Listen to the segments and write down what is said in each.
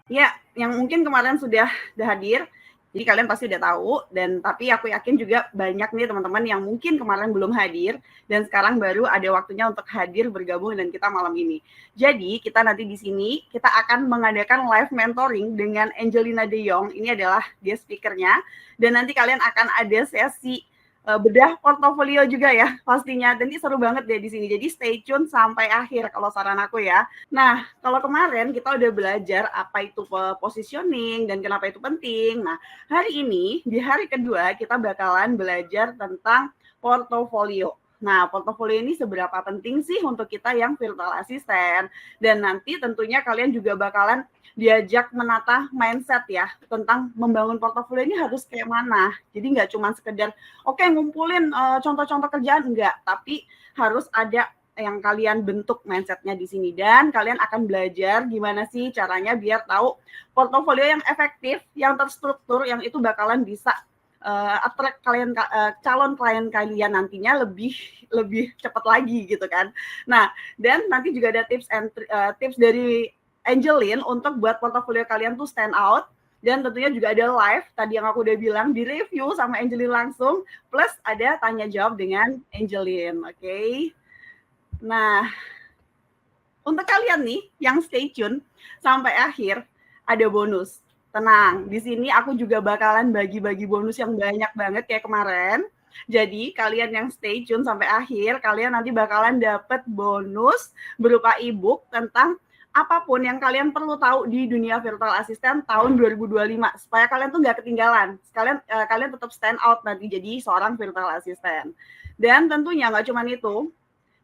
Ya, yang mungkin kemarin sudah hadir, jadi kalian pasti udah tahu, dan tapi aku yakin juga banyak nih teman-teman yang mungkin kemarin belum hadir, dan sekarang baru ada waktunya untuk hadir bergabung dengan kita malam ini. Jadi, kita nanti di sini, kita akan mengadakan live mentoring dengan Angelina De Jong, ini adalah dia speakernya, dan nanti kalian akan ada sesi bedah portofolio juga ya pastinya. Dan ini seru banget deh di sini. Jadi stay tune sampai akhir kalau saran aku ya. Nah, kalau kemarin kita udah belajar apa itu positioning dan kenapa itu penting. Nah, hari ini di hari kedua kita bakalan belajar tentang portofolio. Nah, portofolio ini seberapa penting sih untuk kita yang virtual assistant? Dan nanti tentunya kalian juga bakalan diajak menata mindset ya tentang membangun portofolio ini harus kayak mana. Jadi nggak cuma sekedar oke ngumpulin contoh-contoh kerjaan, enggak, tapi harus ada yang kalian bentuk mindsetnya di sini, dan kalian akan belajar gimana sih caranya biar tahu portofolio yang efektif, yang terstruktur, yang itu bakalan bisa attract kalian calon klien kalian nantinya lebih cepat lagi gitu kan. Nah, dan nanti juga ada tips dari Angelin untuk buat portofolio kalian tuh stand out, dan tentunya juga ada live tadi yang aku udah bilang di review sama Angelin langsung, plus ada tanya jawab dengan Angelin. Oke. Nah, untuk kalian nih yang stay tune sampai akhir, ada bonus. Tenang, di sini aku juga bakalan bagi-bagi bonus yang banyak banget kayak kemarin. Jadi kalian yang stay tune sampai akhir, kalian nanti bakalan dapat bonus berupa ebook tentang apapun yang kalian perlu tahu di dunia virtual assistant tahun 2025 supaya kalian tuh nggak ketinggalan. Kalian tetap stand out nanti jadi seorang virtual assistant. Dan tentunya nggak cuma itu,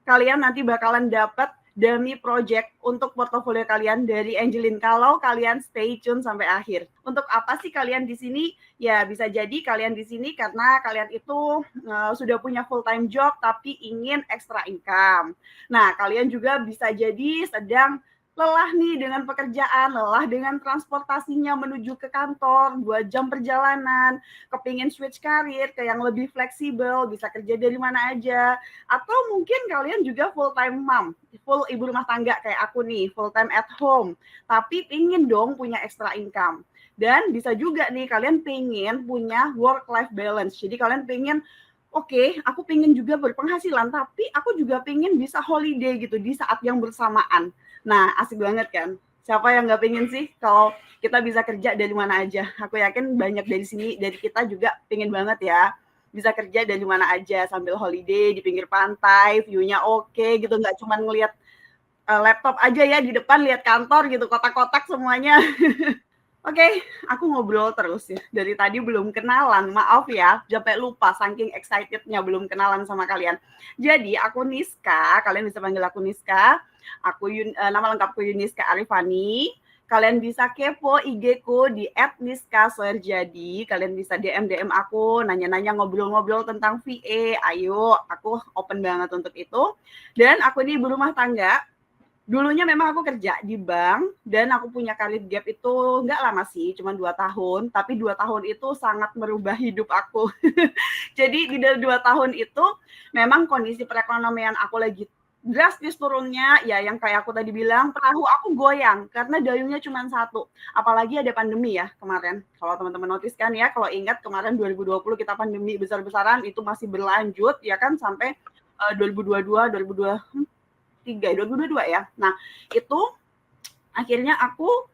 kalian nanti bakalan dapat dummy project untuk portofolio kalian dari Angelin kalau kalian stay tune sampai akhir. Untuk apa sih kalian di sini? Ya bisa jadi kalian di sini karena kalian itu sudah punya full time job tapi ingin extra income. Nah, kalian juga bisa jadi sedang lelah nih dengan pekerjaan, lelah dengan transportasinya menuju ke kantor, 2 jam perjalanan, kepingin switch karir ke yang lebih fleksibel, bisa kerja dari mana aja, atau mungkin kalian juga full time mom, full ibu rumah tangga kayak aku nih, full time at home, tapi pingin dong punya extra income. Dan bisa juga nih kalian pingin punya work life balance, jadi kalian pingin oke, aku pingin juga berpenghasilan, tapi aku juga pingin bisa holiday gitu di saat yang bersamaan. Nah, asik banget kan? Siapa yang nggak pingin sih kalau kita bisa kerja dari mana aja? Aku yakin banyak dari sini, dari kita juga pingin banget ya bisa kerja dari mana aja sambil holiday di pinggir pantai, view-nya oke gitu, nggak cuma ngelihat laptop aja ya di depan, lihat kantor gitu, kotak-kotak semuanya. Oke, aku ngobrol terus ya. Dari tadi belum kenalan, maaf ya, sampai lupa saking excitednya belum kenalan sama kalian. Jadi aku Niska, kalian bisa panggil aku Niska. Nama lengkapku Yuniska Arifani. Kalian bisa kepo IG-ku di @niskasoerjadi. Kalian bisa DM aku, nanya-nanya, ngobrol-ngobrol tentang VA. Ayo, aku open banget untuk itu. Dan aku ini ibu rumah tangga. Dulunya memang aku kerja di bank dan aku punya karir gap itu nggak lama sih, cuma 2 tahun, tapi 2 tahun itu sangat merubah hidup aku. Jadi di dalam 2 tahun itu memang kondisi perekonomian aku lagi drastis turunnya, ya yang kayak aku tadi bilang, perahu aku goyang karena dayungnya cuma satu. Apalagi ada pandemi ya kemarin. Kalau teman-teman notice kan ya, kalau ingat kemarin 2020 kita pandemi besar-besaran itu masih berlanjut ya kan sampai 2022, 2022 ya. Nah, itu akhirnya aku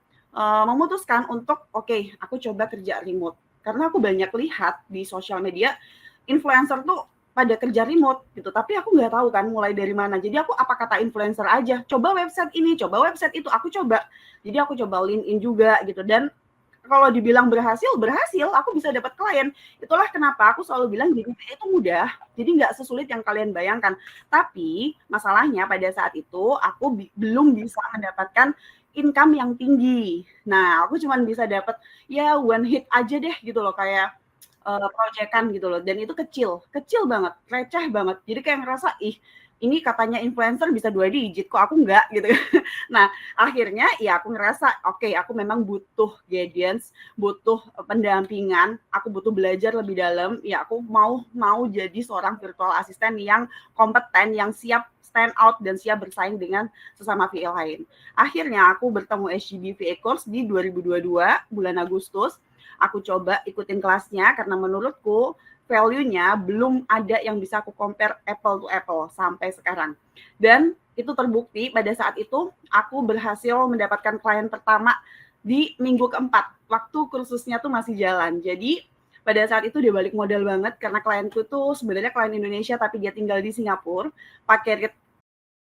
memutuskan untuk oke, aku coba kerja remote. Karena aku banyak lihat di sosial media influencer tuh pada kerja remote gitu, tapi aku nggak tahu kan mulai dari mana. Jadi aku apa kata influencer aja, coba website ini, coba website itu, aku coba. Jadi aku coba LinkedIn juga gitu, dan kalau dibilang berhasil, berhasil, aku bisa dapat klien. Itulah kenapa aku selalu bilang jadi VA itu mudah, jadi nggak sesulit yang kalian bayangkan. Tapi masalahnya pada saat itu aku belum bisa mendapatkan income yang tinggi. Nah, aku cuma bisa dapat ya one hit aja deh gitu loh, kayak proyekan gitu loh, dan itu kecil, kecil banget, receh banget. Jadi kayak ngerasa, ih ini katanya influencer bisa 2 digit, kok aku enggak gitu. Nah, akhirnya ya aku ngerasa, oke, aku memang butuh guidance, butuh pendampingan, aku butuh belajar lebih dalam, ya aku mau jadi seorang virtual assistant yang kompeten, yang siap stand out dan siap bersaing dengan sesama VA lain. Akhirnya aku bertemu SGB VA Course di 2022 bulan Agustus. Aku coba ikutin kelasnya karena menurutku value-nya belum ada yang bisa aku compare apple to apple sampai sekarang. Dan itu terbukti pada saat itu aku berhasil mendapatkan klien pertama di minggu keempat, waktu kursusnya tuh masih jalan. Jadi pada saat itu dia balik modal banget karena klienku tuh sebenarnya klien Indonesia tapi dia tinggal di Singapura, pakai rate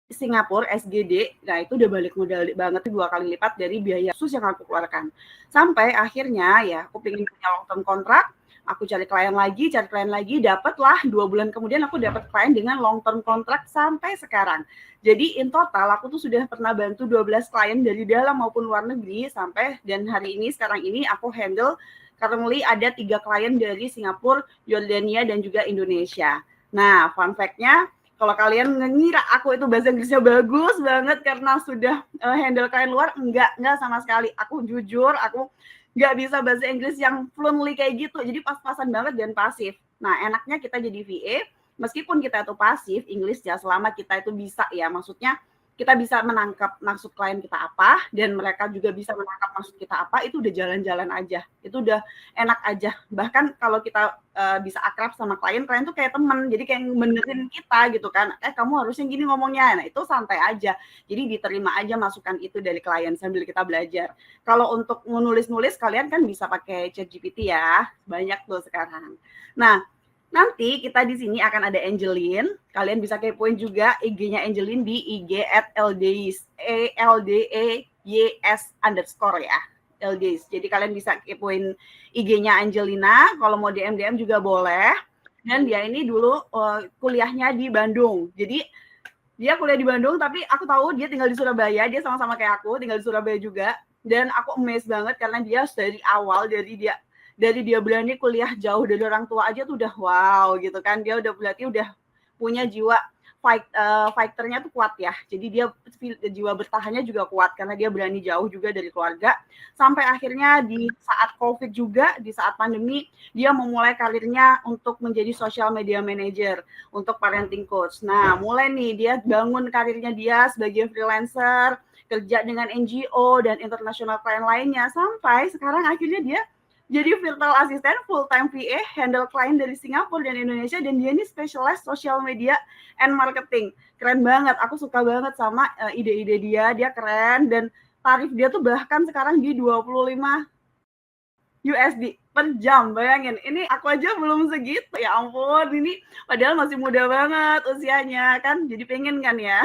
Singapura SGD, nah itu udah balik modal banget 2 kali lipat dari biaya khusus yang aku keluarkan. Sampai akhirnya ya aku pengen punya long term kontrak, aku cari klien lagi, dapatlah 2 bulan kemudian aku dapat klien dengan long term kontrak sampai sekarang. Jadi in total aku tuh sudah pernah bantu 12 klien dari dalam maupun luar negeri sampai dan hari ini sekarang ini aku handle currently ada 3 klien dari Singapura, Yordania dan juga Indonesia. Nah, fun fact-nya kalau kalian ngira aku itu bahasa Inggrisnya bagus banget karena sudah handle klien luar, enggak sama sekali. Aku jujur, aku nggak bisa bahasa Inggris yang fluently kayak gitu. Jadi pas-pasan banget dan pasif. Nah, enaknya kita jadi VA, meskipun kita itu pasif, Inggris ya selama kita itu bisa ya, maksudnya kita bisa menangkap maksud klien kita apa, dan mereka juga bisa menangkap maksud kita apa, itu udah jalan-jalan aja. Itu udah enak aja. Bahkan kalau kita bisa akrab sama klien tuh kayak temen, jadi kayak benerin kita gitu kan. Kamu harusnya gini ngomongnya. Nah, itu santai aja. Jadi diterima aja masukan itu dari klien sambil kita belajar. Kalau untuk menulis-nulis, kalian kan bisa pakai ChatGPT ya. Banyak tuh sekarang. Nah, nanti kita di sini akan ada Angeline. Kalian bisa kepoin juga IG-nya Angeline di IG @LDYS ya. LDYS. Jadi kalian bisa kepoin IG-nya Angelina. Kalau mau DM juga boleh. Dan dia ini dulu kuliahnya di Bandung. Jadi dia kuliah di Bandung, tapi aku tahu dia tinggal di Surabaya. Dia sama-sama kayak aku, tinggal di Surabaya juga. Dan aku amazed banget karena dia dari awal, dari dia berani kuliah jauh dari orang tua aja tuh udah wow gitu kan. Dia udah berarti udah punya jiwa fighternya tuh kuat ya. Jadi dia jiwa bertahannya juga kuat karena dia berani jauh juga dari keluarga. Sampai akhirnya di saat COVID juga, di saat pandemi, dia memulai karirnya untuk menjadi social media manager untuk parenting coach. Nah, mulai nih dia bangun karirnya dia sebagai freelancer, kerja dengan NGO dan international klien lainnya sampai sekarang akhirnya dia jadi virtual assistant full time VA, handle klien dari Singapura dan Indonesia, dan dia ini specialized social media and marketing. Keren banget, aku suka banget sama ide-ide dia keren, dan tarif dia tuh bahkan sekarang di 25 USD per jam. Bayangin, ini aku aja belum segitu, ya ampun, ini padahal masih muda banget usianya kan, jadi pengen kan ya.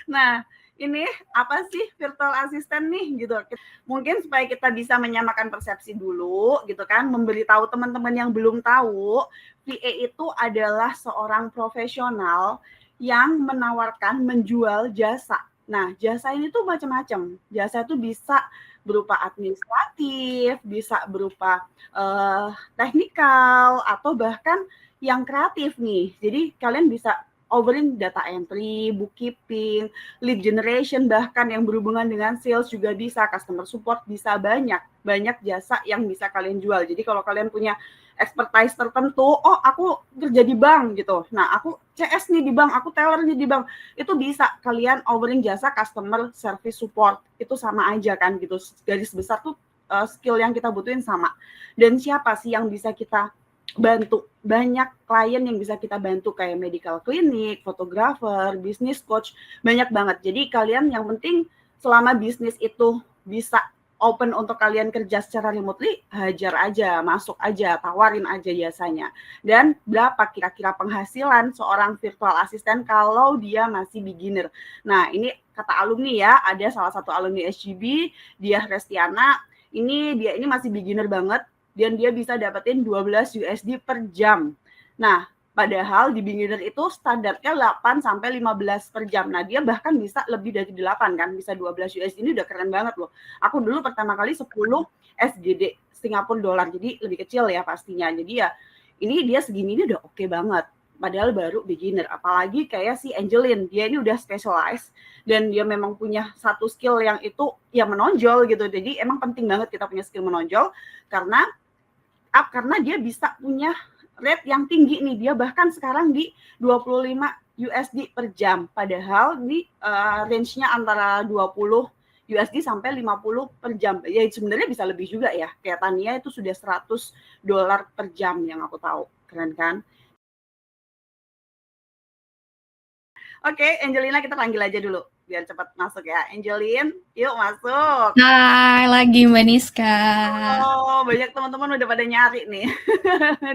Nah, ini apa sih virtual assistant nih gitu. Mungkin supaya kita bisa menyamakan persepsi dulu gitu kan, memberitahu teman-teman yang belum tahu, VA itu adalah seorang profesional yang menawarkan menjual jasa. Nah, jasa ini tuh macam-macam. Jasa itu bisa berupa administratif, bisa berupa teknikal, atau bahkan yang kreatif nih. Jadi kalian bisa offering data entry, bookkeeping, lead generation, bahkan yang berhubungan dengan sales juga bisa, customer support bisa, banyak jasa yang bisa kalian jual. Jadi kalau kalian punya expertise tertentu, oh aku kerja di bank gitu, nah aku CS nih di bank, aku teller nih di bank, itu bisa kalian offering jasa customer service support, itu sama aja kan gitu, garis besar tuh skill yang kita butuhin sama. Dan siapa sih yang bisa kita bantu? Banyak klien yang bisa kita bantu kayak medical clinic, fotografer, business coach, banyak banget. Jadi kalian yang penting selama bisnis itu bisa open untuk kalian kerja secara remotely, hajar aja, masuk aja, tawarin aja jasanya. Dan berapa kira-kira penghasilan seorang virtual assistant kalau dia masih beginner? Nah, ini kata alumni ya, ada salah satu alumni SGB, dia Restiana, dia ini masih beginner banget, dan dia bisa dapetin 12 USD per jam. Nah, padahal di beginner itu standarnya 8 sampai 15 per jam. Nah, dia bahkan bisa lebih dari 8 kan, bisa 12 USD, ini udah keren banget loh. Aku dulu pertama kali 10 SGD, Singapura dolar, jadi lebih kecil ya pastinya. Jadi ya, ini dia segini ini udah oke banget. Padahal baru beginner, apalagi kayak si Angeline, dia ini udah specialized, dan dia memang punya satu skill yang itu ya menonjol gitu. Jadi emang penting banget kita punya skill menonjol, karena dia bisa punya rate yang tinggi nih. Dia bahkan sekarang di 25 USD per jam. Padahal di range-nya antara 20 USD sampai 50 per jam. Ya sebenarnya bisa lebih juga ya. Kayak Tania itu sudah $100 per jam yang aku tahu. Keren kan? Oke, Angelina kita panggil aja dulu biar cepat masuk ya. Angelin, yuk masuk. Hai lagi Mbak Niska. Oh, banyak teman-teman udah pada nyari nih.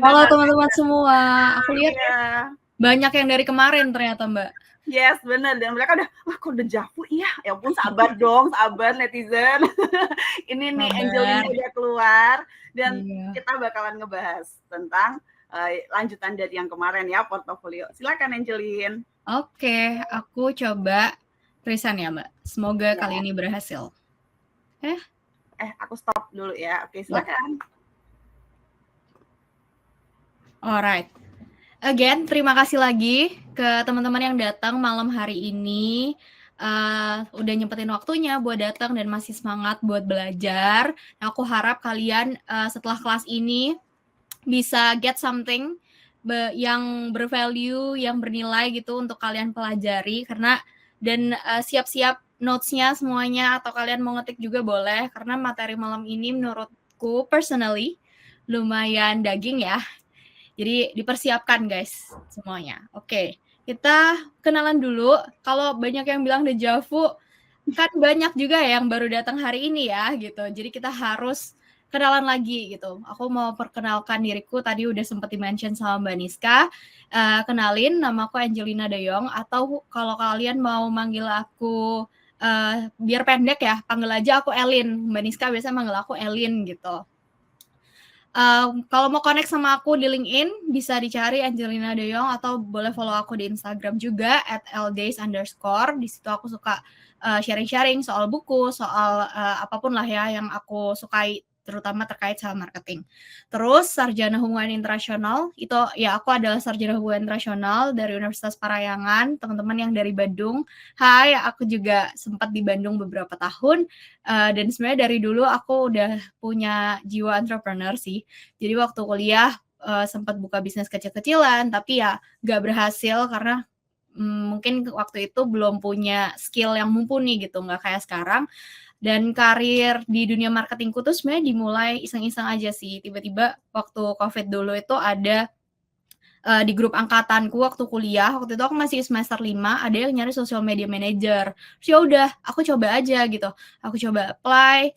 Halo teman-teman semua. Aku lihat Iya. banyak yang dari kemarin ternyata Mbak. Yes, benar. Dan mereka udah, wah kok udah Javu? Iya, ya ampun sabar dong, sabar netizen. Ini nih Angelina Sabar. udah keluar dan Iya. kita bakalan ngebahas tentang lanjutan dari yang kemarin ya, portofolio. Silakan Angelin. Oke, aku coba resign ya Mbak. Semoga Ya. kali ini berhasil. Aku stop dulu ya. Oke, silakan. Alright. Again, terima kasih lagi ke teman-teman yang datang malam hari ini. Udah nyempetin waktunya buat datang dan masih semangat buat belajar. Nah, aku harap kalian setelah kelas ini bisa get something yang bervalue, yang bernilai gitu untuk kalian pelajari, karena dan siap-siap notes-nya semuanya, atau kalian mau ngetik juga boleh, karena materi malam ini menurutku personally lumayan daging ya. Jadi dipersiapkan guys semuanya. Oke, kita kenalan dulu. Kalau banyak yang bilang deja vu, kan banyak juga yang baru datang hari ini ya gitu. Jadi kita harus kenalan lagi gitu. Aku mau perkenalkan diriku, tadi udah sempat di-mention sama Mbak Niska. Kenalin, nama aku Angelina De Jong, atau kalau kalian mau manggil aku biar pendek ya, panggil aja aku Elin. Mbak Niska biasanya manggil aku Elin gitu. Kalau mau connect sama aku di LinkedIn, bisa dicari Angelina De Jong, atau boleh follow aku di Instagram juga @ldays_. Di situ aku suka sharing-sharing soal buku, soal apapun lah ya yang aku sukai, terutama terkait sama marketing. Terus sarjana hubungan internasional, itu ya aku adalah sarjana hubungan internasional dari Universitas Parahyangan, teman-teman yang dari Bandung. Hai, aku juga sempat di Bandung beberapa tahun, dan sebenarnya dari dulu aku udah punya jiwa entrepreneur sih. Jadi waktu kuliah sempat buka bisnis kecil-kecilan, tapi ya gak berhasil karena mungkin waktu itu belum punya skill yang mumpuni gitu, nggak kayak sekarang. Dan karir di dunia marketingku tuh sebenarnya dimulai iseng-iseng aja sih. Tiba-tiba waktu COVID dulu itu ada di grup angkatanku waktu kuliah, waktu itu aku masih semester 5, ada yang nyari social media manager. Terus ya udah, aku coba aja gitu. Aku coba apply.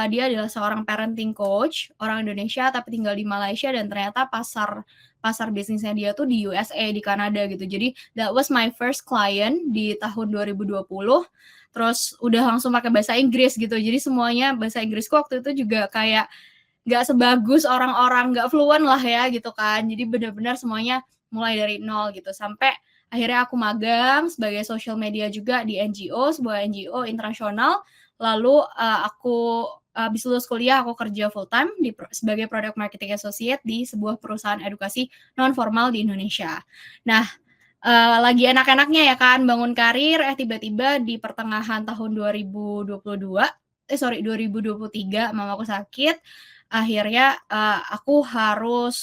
Dia adalah seorang parenting coach, orang Indonesia tapi tinggal di Malaysia, dan ternyata pasar bisnisnya dia tuh di USA, di Kanada gitu. Jadi that was my first client di tahun 2020. Terus udah langsung pakai bahasa Inggris gitu. Jadi semuanya bahasa Inggrisku waktu itu juga kayak nggak sebagus orang-orang, nggak fluent lah ya gitu kan. Jadi benar-benar semuanya mulai dari nol gitu. Sampai akhirnya aku magang sebagai social media juga di NGO, sebuah NGO internasional. Lalu aku habis lulus kuliah, aku kerja full time sebagai product marketing associate di sebuah perusahaan edukasi non formal di Indonesia. Nah, lagi enak-enaknya ya kan bangun karir, tiba-tiba di pertengahan tahun 2023 mamaku sakit. Akhirnya aku harus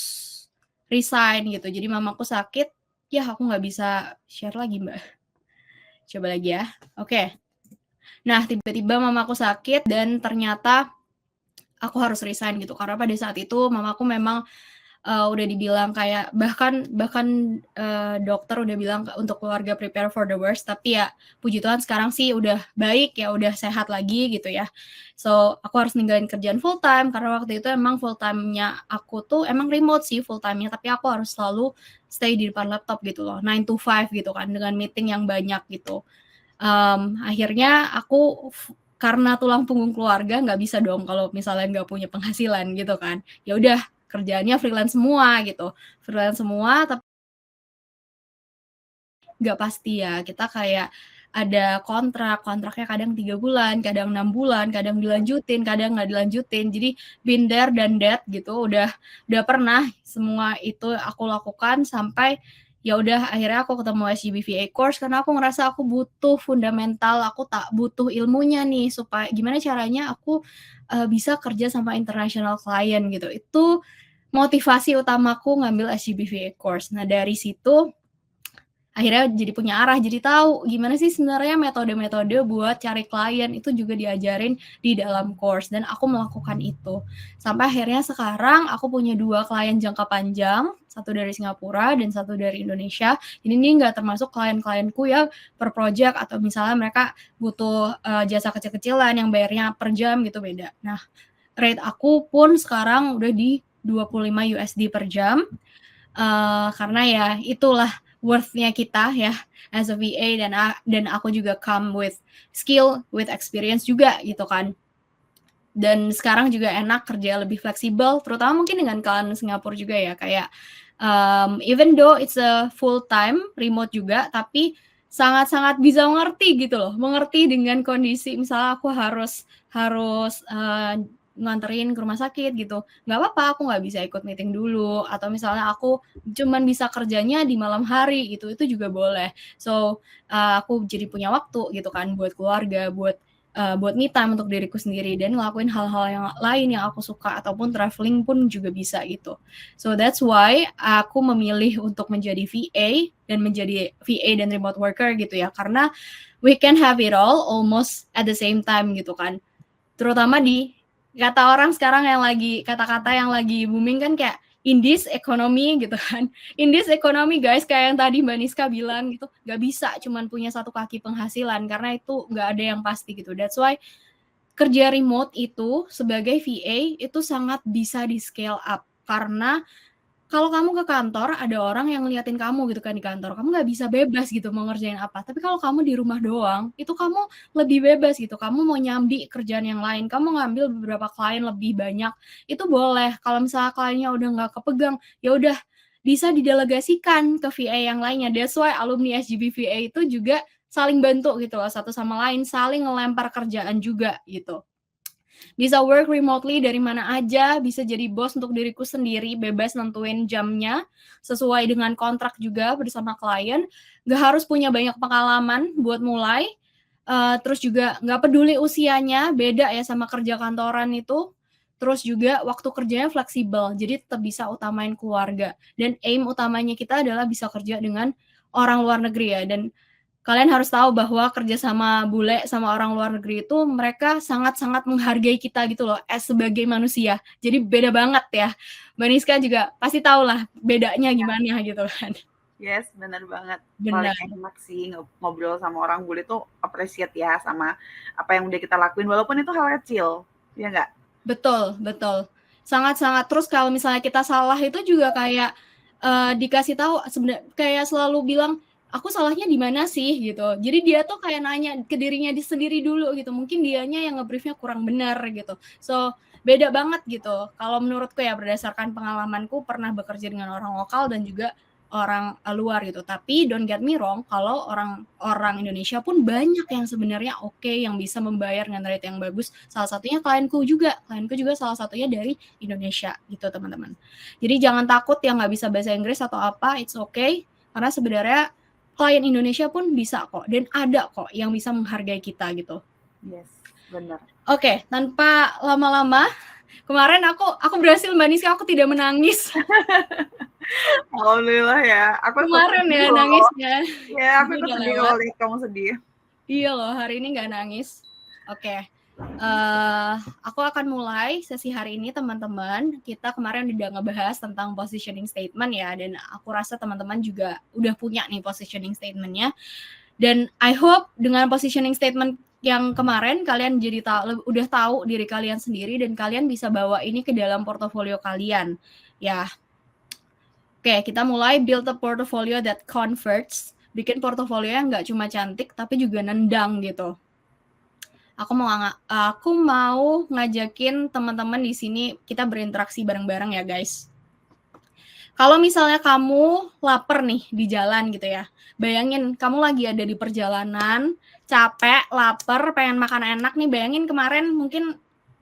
resign gitu. Jadi mamaku sakit, ya aku nggak bisa share lagi Mbak. Coba lagi ya. Oke. Nah, tiba-tiba mamaku sakit dan ternyata aku harus resign gitu. Karena pada saat itu mamaku memang udah dibilang kayak bahkan dokter udah bilang untuk keluarga prepare for the worst, tapi ya puji Tuhan sekarang sih udah baik ya, udah sehat lagi gitu ya. So aku harus ninggalin kerjaan full time karena waktu itu emang full time-nya aku tuh emang remote sih full time-nya, tapi aku harus selalu stay di depan laptop gitu loh, 9 to 5 gitu kan, dengan meeting yang banyak gitu. Akhirnya aku karena tulang punggung keluarga nggak bisa dong kalau misalnya nggak punya penghasilan gitu kan. Ya udah kerjaannya freelance semua gitu. Freelance semua tapi nggak pasti ya. Kita kayak ada kontraknya kadang 3 bulan, kadang 6 bulan, kadang dilanjutin, kadang nggak dilanjutin. Jadi been there dan that gitu. Udah pernah semua itu aku lakukan sampai ya udah akhirnya aku ketemu SGBVA course karena aku ngerasa aku butuh fundamental, aku tak butuh ilmunya nih supaya gimana caranya aku bisa kerja sama international client gitu. Itu motivasi utamaku ngambil SGBVA course. Nah, dari situ akhirnya jadi punya arah, jadi tahu gimana sih sebenarnya metode-metode buat cari klien, itu juga diajarin di dalam course dan aku melakukan itu. Sampai akhirnya sekarang aku punya 2 klien jangka panjang, 1 dari Singapura dan 1 dari Indonesia. Ini nggak termasuk klien-klienku yang per project atau misalnya mereka butuh jasa kecil-kecilan yang bayarnya per jam gitu, beda. Nah, rate aku pun sekarang udah di $25 per jam. Karena ya itulah worth-nya kita ya as a VA, dan aku juga come with skill, with experience juga gitu kan. Dan sekarang juga enak, kerja lebih fleksibel, terutama mungkin dengan kalian Singapura juga ya, kayak even though it's a full time remote juga, tapi sangat-sangat bisa mengerti gitu loh, mengerti dengan kondisi misalnya aku harus nganterin ke rumah sakit gitu, nggak apa-apa, aku nggak bisa ikut meeting dulu, atau misalnya aku cuman bisa kerjanya di malam hari gitu, itu juga boleh. So aku jadi punya waktu gitu kan buat keluarga, buat me time untuk diriku sendiri dan ngelakuin hal-hal yang lain yang aku suka, ataupun traveling pun juga bisa gitu. So that's why aku memilih untuk menjadi VA dan menjadi VA dan remote worker gitu ya, karena we can have it all almost at the same time gitu kan. Terutama di kata orang sekarang yang lagi, kata-kata yang lagi booming kan kayak in this economy gitu kan. In this economy guys, kayak yang tadi Mbak Niska bilang gitu, gak bisa cuman punya satu kaki penghasilan, karena itu gak ada yang pasti gitu. That's why kerja remote itu sebagai VA itu sangat bisa di scale up, karena kalau kamu ke kantor, ada orang yang ngeliatin kamu gitu kan di kantor, kamu nggak bisa bebas gitu mau ngerjain apa. Tapi kalau kamu di rumah doang, itu kamu lebih bebas gitu. Kamu mau nyambi kerjaan yang lain, kamu ngambil beberapa klien lebih banyak, itu boleh. Kalau misalnya kliennya udah nggak kepegang, ya udah bisa didelegasikan ke VA yang lainnya. That's why alumni SGB VA itu juga saling bantu gitu loh, satu sama lain, saling ngelempar kerjaan juga gitu. Bisa work remotely dari mana aja, bisa jadi bos untuk diriku sendiri, bebas nentuin jamnya, sesuai dengan kontrak juga bersama klien, nggak harus punya banyak pengalaman buat mulai, terus juga nggak peduli usianya, beda ya sama kerja kantoran itu, terus juga waktu kerjanya fleksibel, jadi tetap bisa utamain keluarga, dan aim utamanya kita adalah bisa kerja dengan orang luar negeri ya, dan kalian harus tahu bahwa kerja sama bule sama orang luar negeri itu mereka sangat-sangat menghargai kita gitu loh sebagai manusia. Jadi beda banget ya. Mbak Niska juga pasti tahu lah bedanya gimana gitu kan. Yes, benar banget. Benar. Paling enak sih ngobrol sama orang bule tuh appreciate ya sama apa yang udah kita lakuin walaupun itu hal kecil. Ya nggak? Betul, betul. Sangat-sangat. Terus kalau misalnya kita salah itu juga kayak dikasih tahu, sebenarnya kayak selalu bilang aku salahnya di mana sih gitu. Jadi dia tuh kayak nanya ke dirinya sendiri dulu gitu. Mungkin dianya yang nge-briefnya kurang benar gitu. So beda banget gitu. Kalau menurutku ya berdasarkan pengalamanku pernah bekerja dengan orang lokal dan juga orang luar gitu. Tapi don't get me wrong, kalau orang Indonesia pun banyak yang sebenarnya oke, yang bisa membayar dengan rate yang bagus. Salah satunya klienku juga salah satunya dari Indonesia gitu teman-teman. Jadi jangan takut yang nggak bisa bahasa Inggris atau apa, it's okay. Karena sebenarnya klien Indonesia pun bisa kok, dan ada kok yang bisa menghargai kita gitu. Yes, benar. Oke, tanpa lama-lama, kemarin aku berhasil Mbak Niska, aku tidak menangis. Alhamdulillah ya. Aku kemarin ya nangisnya. Ya, aku ikut sedih kalau lihat kamu sedih. Iya loh, hari ini nggak nangis. Oke. Aku akan mulai sesi hari ini teman-teman. Kita kemarin udah ngebahas tentang positioning statement ya, dan aku rasa teman-teman juga udah punya nih positioning statementnya. Dan I hope dengan positioning statement yang kemarin kalian jadi udah tahu diri kalian sendiri dan kalian bisa bawa ini ke dalam portofolio kalian. Ya. Oke, kita mulai build a portfolio that converts. Bikin portofolio yang nggak cuma cantik tapi juga nendang gitu. Aku mau ngajakin teman-teman di sini kita berinteraksi bareng-bareng ya guys. Kalau misalnya kamu lapar nih di jalan gitu ya, bayangin kamu lagi ada di perjalanan, capek, lapar, pengen makan enak nih. Bayangin kemarin mungkin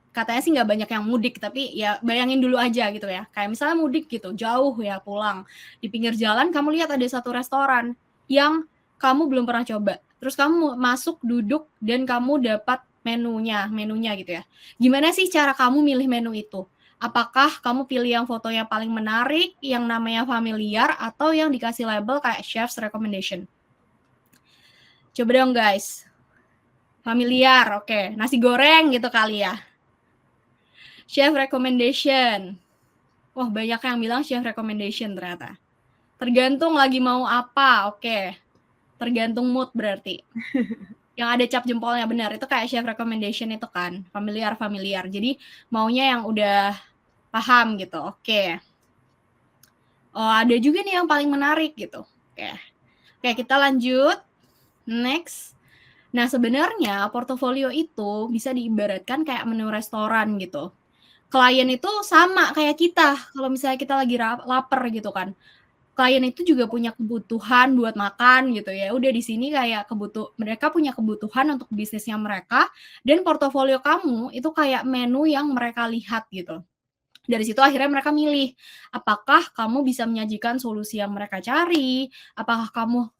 katanya sih nggak banyak yang mudik, tapi ya bayangin dulu aja gitu ya. Kayak misalnya mudik gitu, jauh ya pulang. Di pinggir jalan kamu lihat ada satu restoran yang kamu belum pernah coba. Terus kamu masuk, duduk, dan kamu dapat menunya gitu ya. Gimana sih cara kamu milih menu itu? Apakah kamu pilih yang fotonya paling menarik, yang namanya familiar, atau yang dikasih label kayak chef's recommendation? Coba dong guys. Familiar, oke. Nasi goreng gitu kali ya. Chef recommendation. Wah, banyak yang bilang chef recommendation ternyata. Tergantung lagi mau apa, oke. Tergantung mood berarti. Yang ada cap jempolnya, benar. Itu kayak chef recommendation itu kan. Familiar. Jadi maunya yang udah paham gitu, oke. Oh, ada juga nih yang paling menarik gitu. Oke, kita lanjut. Next. Nah, sebenarnya portofolio itu bisa diibaratkan kayak menu restoran gitu. Klien itu sama kayak kita, kalau misalnya kita lagi lapar gitu kan. Klien itu juga punya kebutuhan buat makan gitu ya. Udah di sini kayak mereka punya kebutuhan untuk bisnisnya mereka, dan portofolio kamu itu kayak menu yang mereka lihat gitu. Dari situ akhirnya mereka milih, apakah kamu bisa menyajikan solusi yang mereka cari, apakah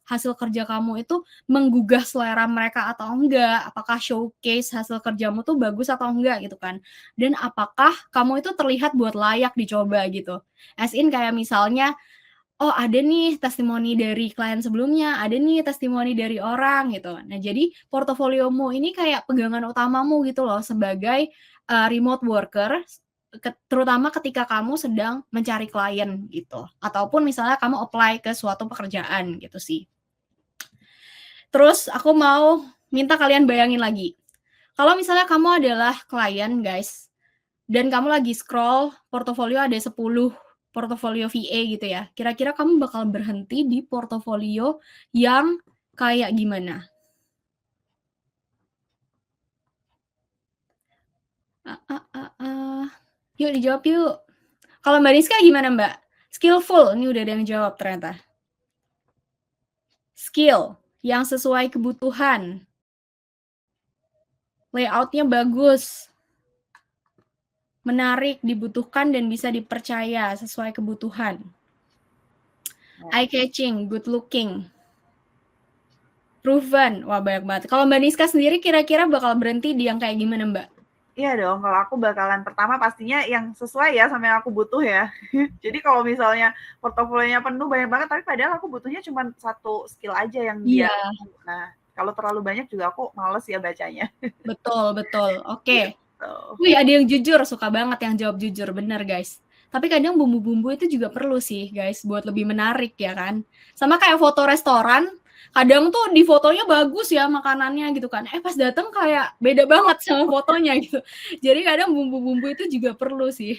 hasil kerja kamu itu menggugah selera mereka atau enggak, apakah showcase hasil kerjamu tuh bagus atau enggak gitu kan. Dan apakah kamu itu terlihat buat layak dicoba gitu. As in kayak misalnya, oh ada nih testimoni dari klien sebelumnya, ada nih testimoni dari orang gitu. Nah jadi portofoliomu ini kayak pegangan utamamu gitu loh sebagai remote worker, terutama ketika kamu sedang mencari klien gitu, ataupun misalnya kamu apply ke suatu pekerjaan gitu sih. Terus aku mau minta kalian bayangin lagi, kalau misalnya kamu adalah klien guys, dan kamu lagi scroll portofolio ada 10 portofolio VA gitu ya, kira-kira kamu bakal berhenti di portofolio yang kayak gimana? Yuk dijawab yuk. Kalau Mbak Rizka gimana Mbak? Skillful, ini udah ada yang jawab ternyata. Skill yang sesuai kebutuhan. Layoutnya bagus. Menarik, dibutuhkan, dan bisa dipercaya sesuai kebutuhan. Eye-catching, good looking. Proven. Wah, banyak banget. Kalau Mbak Niska sendiri kira-kira bakal berhenti di yang kayak gimana, Mbak? Iya dong, kalau aku bakalan pertama pastinya yang sesuai ya sama yang aku butuh ya. Jadi kalau misalnya portofolionya penuh banyak banget, tapi padahal aku butuhnya cuma satu skill aja yang dia. Nah, kalau terlalu banyak juga aku males ya bacanya. Betul. Oke. Wih, ada yang jujur, suka banget yang jawab jujur, bener guys. Tapi kadang bumbu-bumbu itu juga perlu sih guys, buat lebih menarik ya kan. Sama kayak foto restoran, kadang tuh di fotonya bagus ya makanannya gitu kan. Pas datang kayak beda banget sama fotonya gitu. Jadi kadang bumbu-bumbu itu juga perlu sih.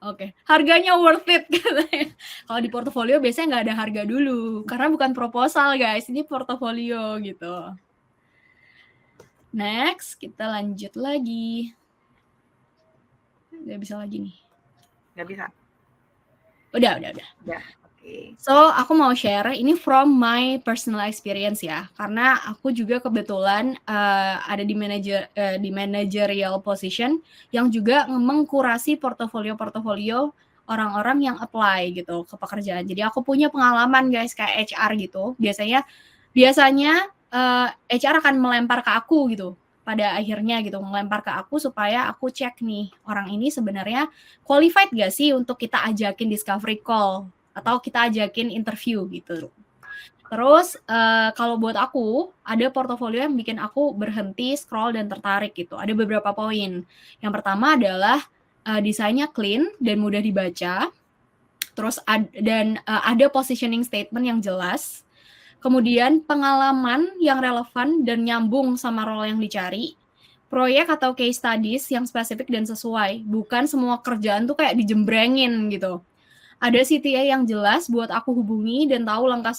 Oke, harganya worth it katanya. Kalau di portofolio biasanya nggak ada harga dulu, karena bukan proposal guys, ini portofolio gitu. Next, kita lanjut lagi. Nggak bisa lagi nih. Nggak bisa. Udah. Ya, okay. So, aku mau share ini from my personal experience ya, karena aku juga kebetulan ada di managerial position yang juga mengkurasi portofolio orang-orang yang apply gitu ke pekerjaan. Jadi aku punya pengalaman guys kayak HR gitu. Biasanya HR akan melempar ke aku gitu. Pada akhirnya gitu, melempar ke aku supaya aku cek nih, orang ini sebenarnya qualified gak sih untuk kita ajakin discovery call atau kita ajakin interview gitu. Terus kalau buat aku ada portofolio yang bikin aku berhenti scroll dan tertarik gitu. Ada beberapa poin. Yang pertama adalah desainnya clean dan mudah dibaca. Terus ada positioning statement yang jelas. Kemudian pengalaman yang relevan dan nyambung sama role yang dicari. Proyek atau case studies yang spesifik dan sesuai. Bukan semua kerjaan tuh kayak dijembrengin gitu. Ada CTA yang jelas buat aku hubungi dan tahu langkah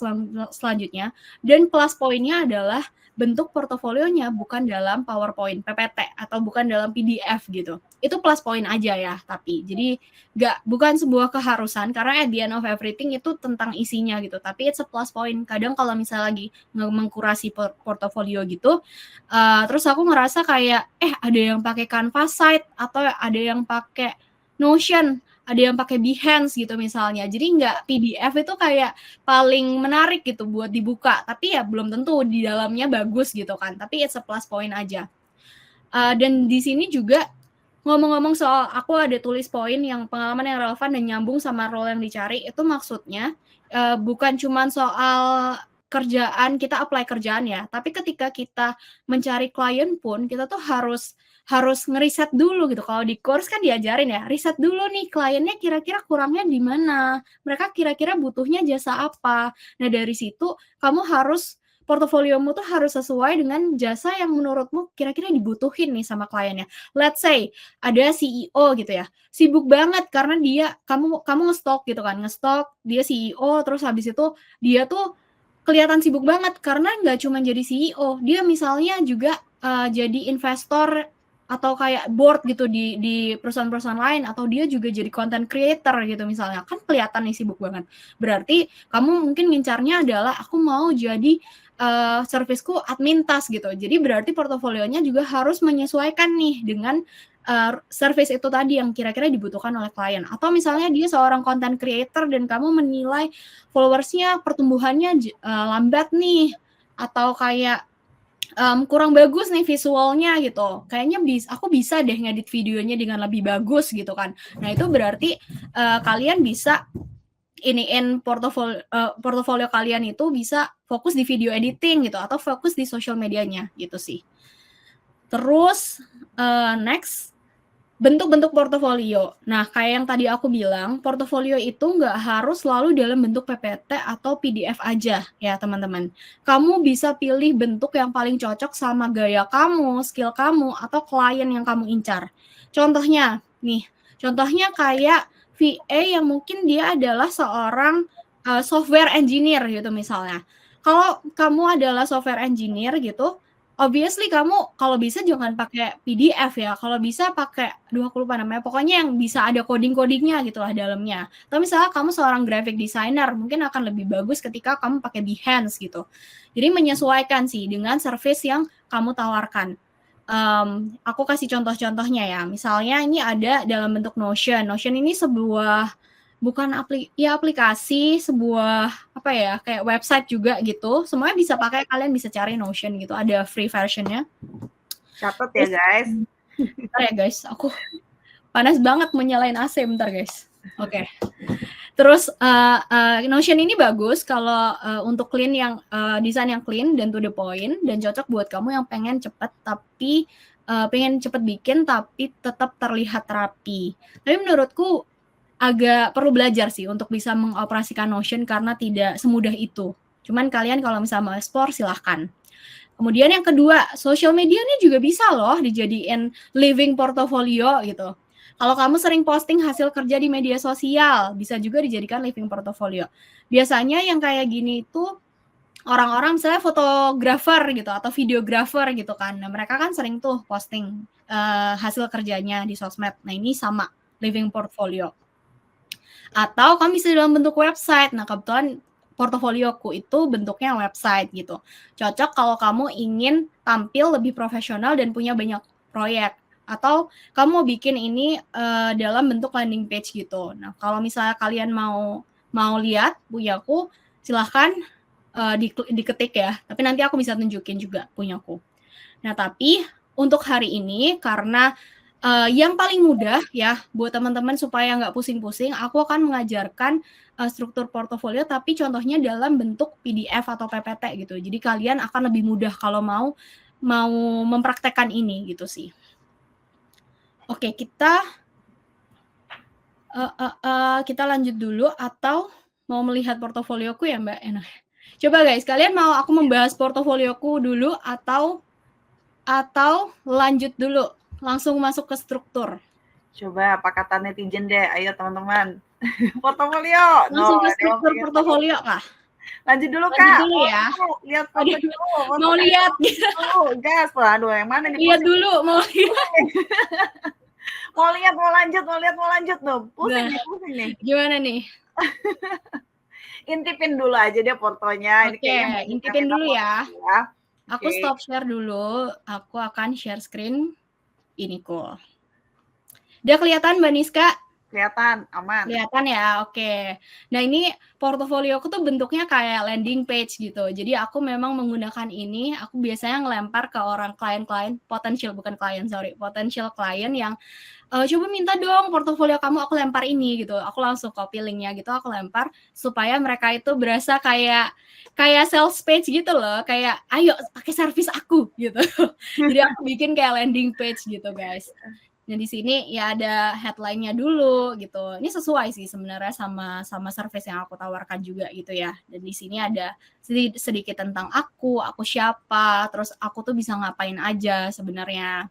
selanjutnya. Dan plus poinnya adalah bentuk portofolionya bukan dalam PowerPoint, PPT, atau bukan dalam PDF gitu. Itu plus poin aja ya, tapi. Jadi bukan sebuah keharusan, karena at the end of everything itu tentang isinya gitu. Tapi it's a plus point. Kadang kalau misalnya lagi mengkurasi portofolio gitu, terus aku ngerasa kayak, ada yang pakai Canva site, atau ada yang pakai Notion, ada yang pakai Behance gitu misalnya. Jadi nggak PDF itu kayak paling menarik gitu buat dibuka. Tapi ya belum tentu di dalamnya bagus gitu kan. Tapi it's a plus point aja. Dan di sini juga ngomong-ngomong soal aku ada tulis poin yang pengalaman yang relevan dan nyambung sama role yang dicari, itu maksudnya bukan cuma soal kerjaan, kita apply kerjaan ya, tapi ketika kita mencari klien pun kita tuh harus ngeriset dulu gitu. Kalau di course kan diajarin ya, riset dulu nih kliennya kira-kira kurangnya di mana, mereka kira-kira butuhnya jasa apa. Nah dari situ kamu harus portofoliomu tuh harus sesuai dengan jasa yang menurutmu kira-kira dibutuhin nih sama kliennya. Let's say ada CEO gitu ya, sibuk banget karena kamu ngestok gitu kan, ngestok, dia CEO, terus habis itu dia tuh kelihatan sibuk banget karena nggak cuma jadi CEO, dia misalnya juga jadi investor atau kayak board gitu di perusahaan-perusahaan lain, atau dia juga jadi content creator gitu misalnya, kan kelihatan nih sibuk banget. Berarti kamu mungkin ngincarnya adalah aku mau jadi servisku admin task gitu. Jadi berarti portofolionya juga harus menyesuaikan nih dengan service itu tadi yang kira-kira dibutuhkan oleh klien. Atau misalnya dia seorang content creator dan kamu menilai followersnya pertumbuhannya lambat nih, atau kayak kurang bagus nih visualnya gitu. Kayaknya aku bisa deh ngedit videonya dengan lebih bagus gitu kan. Nah itu berarti kalian bisa iniin portofolio kalian itu bisa fokus di video editing gitu, atau fokus di social medianya gitu sih. Terus next, bentuk-bentuk portofolio. Nah, kayak yang tadi aku bilang, portofolio itu nggak harus selalu dalam bentuk PPT atau PDF aja ya teman-teman. Kamu bisa pilih bentuk yang paling cocok sama gaya kamu, skill kamu, atau klien yang kamu incar. Contohnya kayak VA yang mungkin dia adalah seorang software engineer gitu misalnya. Kalau kamu adalah software engineer gitu, obviously kamu kalau bisa jangan pakai PDF ya, kalau bisa pakai, aku lupa namanya, pokoknya yang bisa ada coding-codingnya gitu lah dalamnya. Atau misalnya kamu seorang graphic designer, mungkin akan lebih bagus ketika kamu pakai Behance gitu. Jadi menyesuaikan sih dengan service yang kamu tawarkan. Aku kasih contoh-contohnya ya, misalnya ini ada dalam bentuk Notion. Notion ini sebuah bukan aplikasi, sebuah apa ya, kayak website juga gitu. Semuanya bisa pakai, kalian bisa cari Notion gitu, ada free versionnya. Catat ya guys. Bentar ya guys, aku panas banget menyalain AC, bentar guys. Oke. Terus Notion ini bagus kalau untuk clean yang desain yang clean dan to the point, dan cocok buat kamu yang pengen cepet tapi pengen cepet bikin tapi tetap terlihat rapi. Tapi menurutku agak perlu belajar sih untuk bisa mengoperasikan Notion karena tidak semudah itu. Cuman kalian kalau misalnya mau explore silahkan. Kemudian yang kedua, social media ini juga bisa loh dijadiin living portfolio gitu. Kalau kamu sering posting hasil kerja di media sosial, bisa juga dijadikan living portfolio. Biasanya yang kayak gini itu orang-orang misalnya fotografer gitu atau videografer gitu kan. Nah, mereka kan sering tuh posting hasil kerjanya di sosmed. Nah, ini sama living portfolio. Atau kamu bisa dalam bentuk website. Nah, kebetulan portofolioku itu bentuknya website gitu. Cocok kalau kamu ingin tampil lebih profesional dan punya banyak proyek. Atau kamu mau bikin ini dalam bentuk landing page gitu. Nah, kalau misalnya kalian mau lihat punyaku, silahkan diketik ya. Tapi nanti aku bisa tunjukin juga punyaku. Nah, tapi untuk hari ini karena yang paling mudah ya buat teman-teman supaya nggak pusing-pusing, aku akan mengajarkan struktur portofolio tapi contohnya dalam bentuk PDF atau PPT gitu. Jadi kalian akan lebih mudah kalau mau mempraktekkan ini gitu sih. Oke, kita lanjut dulu atau mau melihat portofolioku ya Mbak Ena? Coba guys, kalian mau aku membahas portofolioku dulu atau lanjut dulu? Langsung masuk ke struktur. Coba apa kata netizen deh, ayo teman-teman. Portofolio. Langsung ke struktur portofolio kah? Lanjut dulu Kak. Dulu ya. Lihat foto dulu. Mau lihat gitu. Gas. Aduh, yang mana nih? Lihat dulu, mau lihat. mau lanjut tuh. Pusing nih. Gimana nih? Intipin dulu aja deh portonya. Oke, intipin dulu ya. Aku stop share dulu. Aku akan share screen. Ini cool. Udah kelihatan Mbak Niska? Kelihatan, aman. Kelihatan ya, oke. Nah ini portofolioku tuh bentuknya kayak landing page gitu. Jadi aku memang menggunakan ini, aku biasanya ngelempar ke orang klien-klien, potential klien yang coba minta dong portofolio kamu, aku lempar ini gitu. Aku langsung copy linknya gitu, aku lempar supaya mereka itu berasa kayak sales page gitu loh, kayak ayo pakai service aku gitu. Jadi aku bikin kayak landing page gitu guys. Dan di sini ya ada headline-nya dulu gitu. Ini sesuai sih sebenarnya sama service yang aku tawarkan juga gitu ya. Dan di sini ada sedikit tentang aku siapa, terus aku tuh bisa ngapain aja sebenarnya.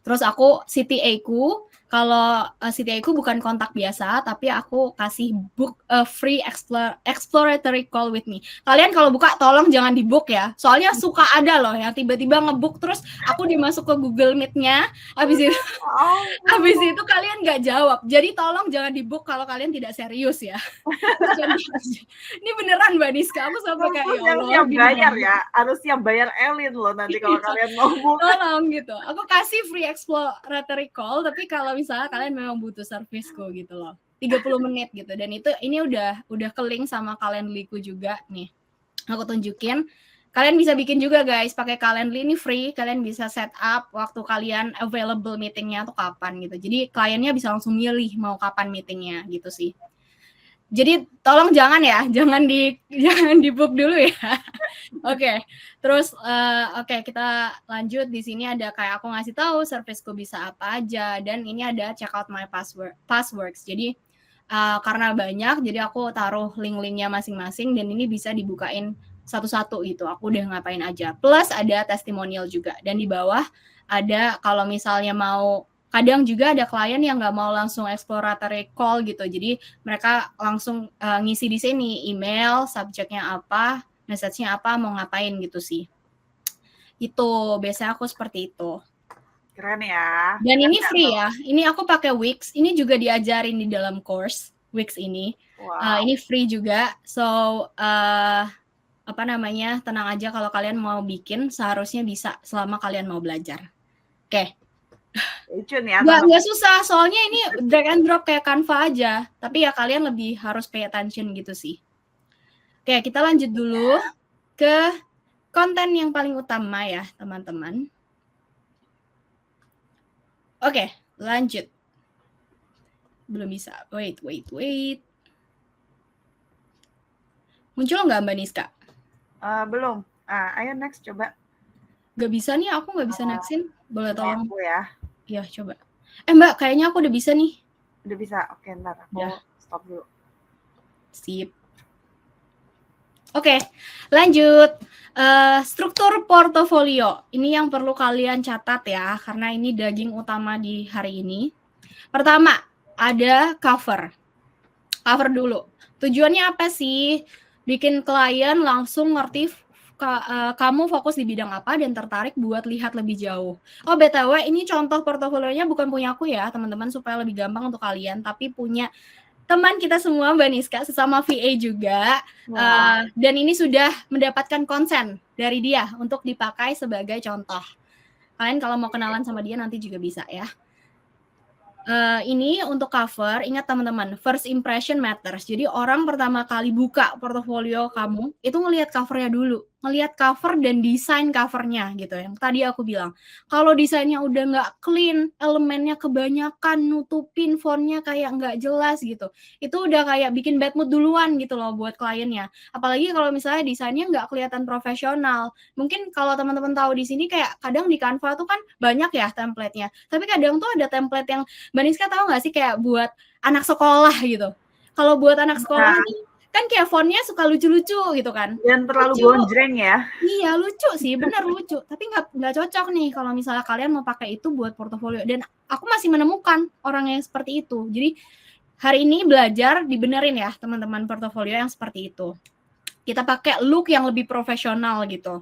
Terus aku CTA-ku, kalau CTA-ku bukan kontak biasa, tapi aku kasih book free exploratory call with me. Kalian kalau buka tolong jangan di-book ya. Soalnya suka ada loh yang tiba-tiba nge-book terus aku dimasuk ke Google Meet-nya, habis itu kalian nggak jawab. Jadi tolong jangan di-book kalau kalian tidak serius ya. Ini beneran Mbak Niska, aku sampai kayak ya Allah. Siap bayar ya, harus siap bayar Elin loh nanti kalau kalian mau buka. Tolong gitu. Aku kasih free exploratory call, tapi kalau misalnya kalian memang butuh serviceku gitu loh. 30 menit gitu. Dan ini udah ke link sama Calendly-ku juga nih. Aku tunjukin. Kalian bisa bikin juga guys, pakai Calendly ini free. Kalian bisa set up waktu kalian available meetingnya tuh kapan gitu. Jadi kliennya bisa langsung milih mau kapan meetingnya gitu sih. Jadi tolong jangan ya, jangan di book dulu ya. Oke. Terus kita lanjut. Di sini ada kayak aku ngasih tahu serviceku bisa apa aja, dan ini ada check out my passwords. Jadi karena banyak, jadi aku taruh link-linknya masing-masing dan ini bisa dibukain satu-satu gitu. Aku udah ngapain aja. Plus ada testimonial juga, dan di bawah ada kalau misalnya mau. Kadang juga ada klien yang nggak mau langsung exploratory call gitu, jadi mereka langsung ngisi di sini email, subjeknya apa, message-nya apa, mau ngapain gitu sih. Itu biasanya aku seperti itu. Keren ya. Dan ini free ya. Ini aku pakai Wix. Ini juga diajarin di dalam course Wix ini. Wow. Ini free juga. So tenang aja kalau kalian mau bikin, seharusnya bisa selama kalian mau belajar. Oke. Ya, nggak susah, soalnya ini drag and drop kayak Canva aja, tapi ya kalian lebih harus pay attention gitu sih. Oke, kita lanjut dulu ke konten yang paling utama ya teman-teman. Oke, lanjut. Belum bisa, wait. Muncul nggak Mbak Niska? Belum. Ayo next coba. Gak bisa nih, aku nggak bisa nextin. Boleh tolong? Aku ya. Iya, coba. Mbak, kayaknya aku udah bisa nih. Udah bisa, oke, ntar aku stop dulu. Sip. Oke, lanjut. Struktur portofolio. Ini yang perlu kalian catat ya, karena ini daging utama di hari ini. Pertama, ada cover. Cover dulu. Tujuannya apa sih? Bikin klien langsung ngerti kamu fokus di bidang apa dan tertarik buat lihat lebih jauh. Oh BTW, ini contoh portofolionya bukan punya aku ya teman-teman, supaya lebih gampang untuk kalian, tapi punya teman kita semua Mbak Niska, sesama VA juga. Dan ini sudah mendapatkan konsen dari dia untuk dipakai sebagai contoh. Kalian kalau mau kenalan sama dia nanti juga bisa ya. Ini untuk cover, ingat teman-teman, first impression matters. Jadi orang pertama kali buka portofolio kamu itu ngelihat covernya dulu, ngelihat cover dan desain covernya gitu. Yang tadi aku bilang, kalau desainnya udah nggak clean, elemennya kebanyakan, nutupin fontnya kayak nggak jelas gitu, itu udah kayak bikin bad mood duluan gitu loh buat kliennya. Apalagi kalau misalnya desainnya nggak kelihatan profesional. Mungkin kalau teman-teman tahu di sini kayak kadang di Canva tuh kan banyak ya template-nya, tapi kadang tuh ada template yang Mbak Niska tahu nggak sih kayak buat anak sekolah gitu. Kalau buat anak sekolah nih kan kayak fontnya suka lucu-lucu gitu kan. Dan terlalu gonjreng ya. Iya lucu sih, benar lucu. Tapi nggak cocok nih kalau misalnya kalian mau pakai itu buat portofolio. Dan aku masih menemukan orang yang seperti itu. Jadi hari ini belajar dibenerin ya teman-teman portofolio yang seperti itu. Kita pakai look yang lebih profesional gitu.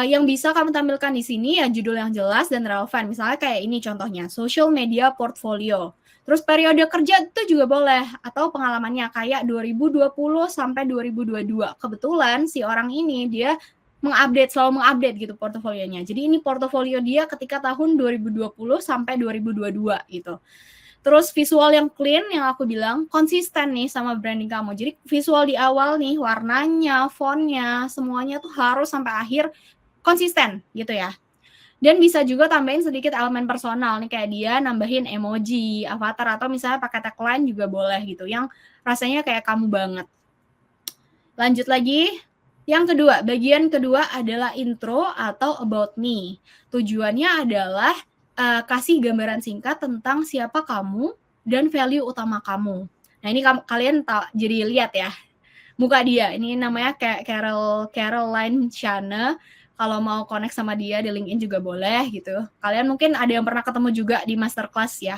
Yang bisa kamu tampilkan di sini ya judul yang jelas dan relevan. Misalnya kayak ini contohnya, social media portfolio. Terus periode kerja itu juga boleh, atau pengalamannya kayak 2020 sampai 2022. Kebetulan si orang ini dia selalu mengupdate gitu portofolionya. Jadi ini portofolio dia ketika tahun 2020 sampai 2022 gitu. Terus visual yang clean yang aku bilang konsisten nih sama branding kamu. Jadi visual di awal nih, warnanya, fontnya, semuanya tuh harus sampai akhir konsisten gitu ya. Dan bisa juga tambahin sedikit elemen personal nih, kayak dia nambahin emoji, avatar, atau misalnya pakai tagline juga boleh gitu, yang rasanya kayak kamu banget. Lanjut lagi, yang kedua, bagian kedua adalah intro atau about me. Tujuannya adalah kasih gambaran singkat tentang siapa kamu dan value utama kamu. Nah ini kalian jadi lihat ya muka dia. Ini namanya kayak Caroline Shana. Kalau mau connect sama dia di LinkedIn juga boleh gitu. Kalian mungkin ada yang pernah ketemu juga di masterclass ya.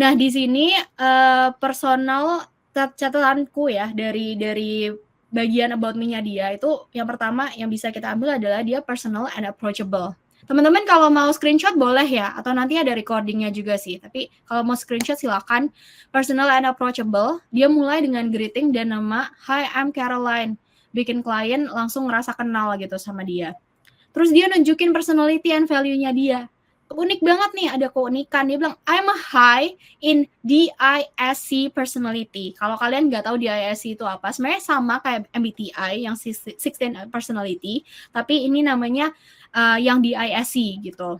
Nah di sini personal catatanku ya dari bagian about me-nya dia itu yang pertama yang bisa kita ambil adalah dia personal and approachable. Teman-teman kalau mau screenshot boleh ya, atau nanti ada recordingnya juga sih. Tapi kalau mau screenshot silakan. Personal and approachable, dia mulai dengan greeting dan nama, "Hi, I'm Caroline." Bikin klien langsung ngerasa kenal gitu sama dia. Terus dia nunjukin personality and value-nya dia. Unik banget nih, ada keunikan. Dia bilang, I'm a high in DISC personality. Kalau kalian nggak tahu DISC itu apa, sebenarnya sama kayak MBTI yang 16 personality, tapi ini namanya yang DISC gitu.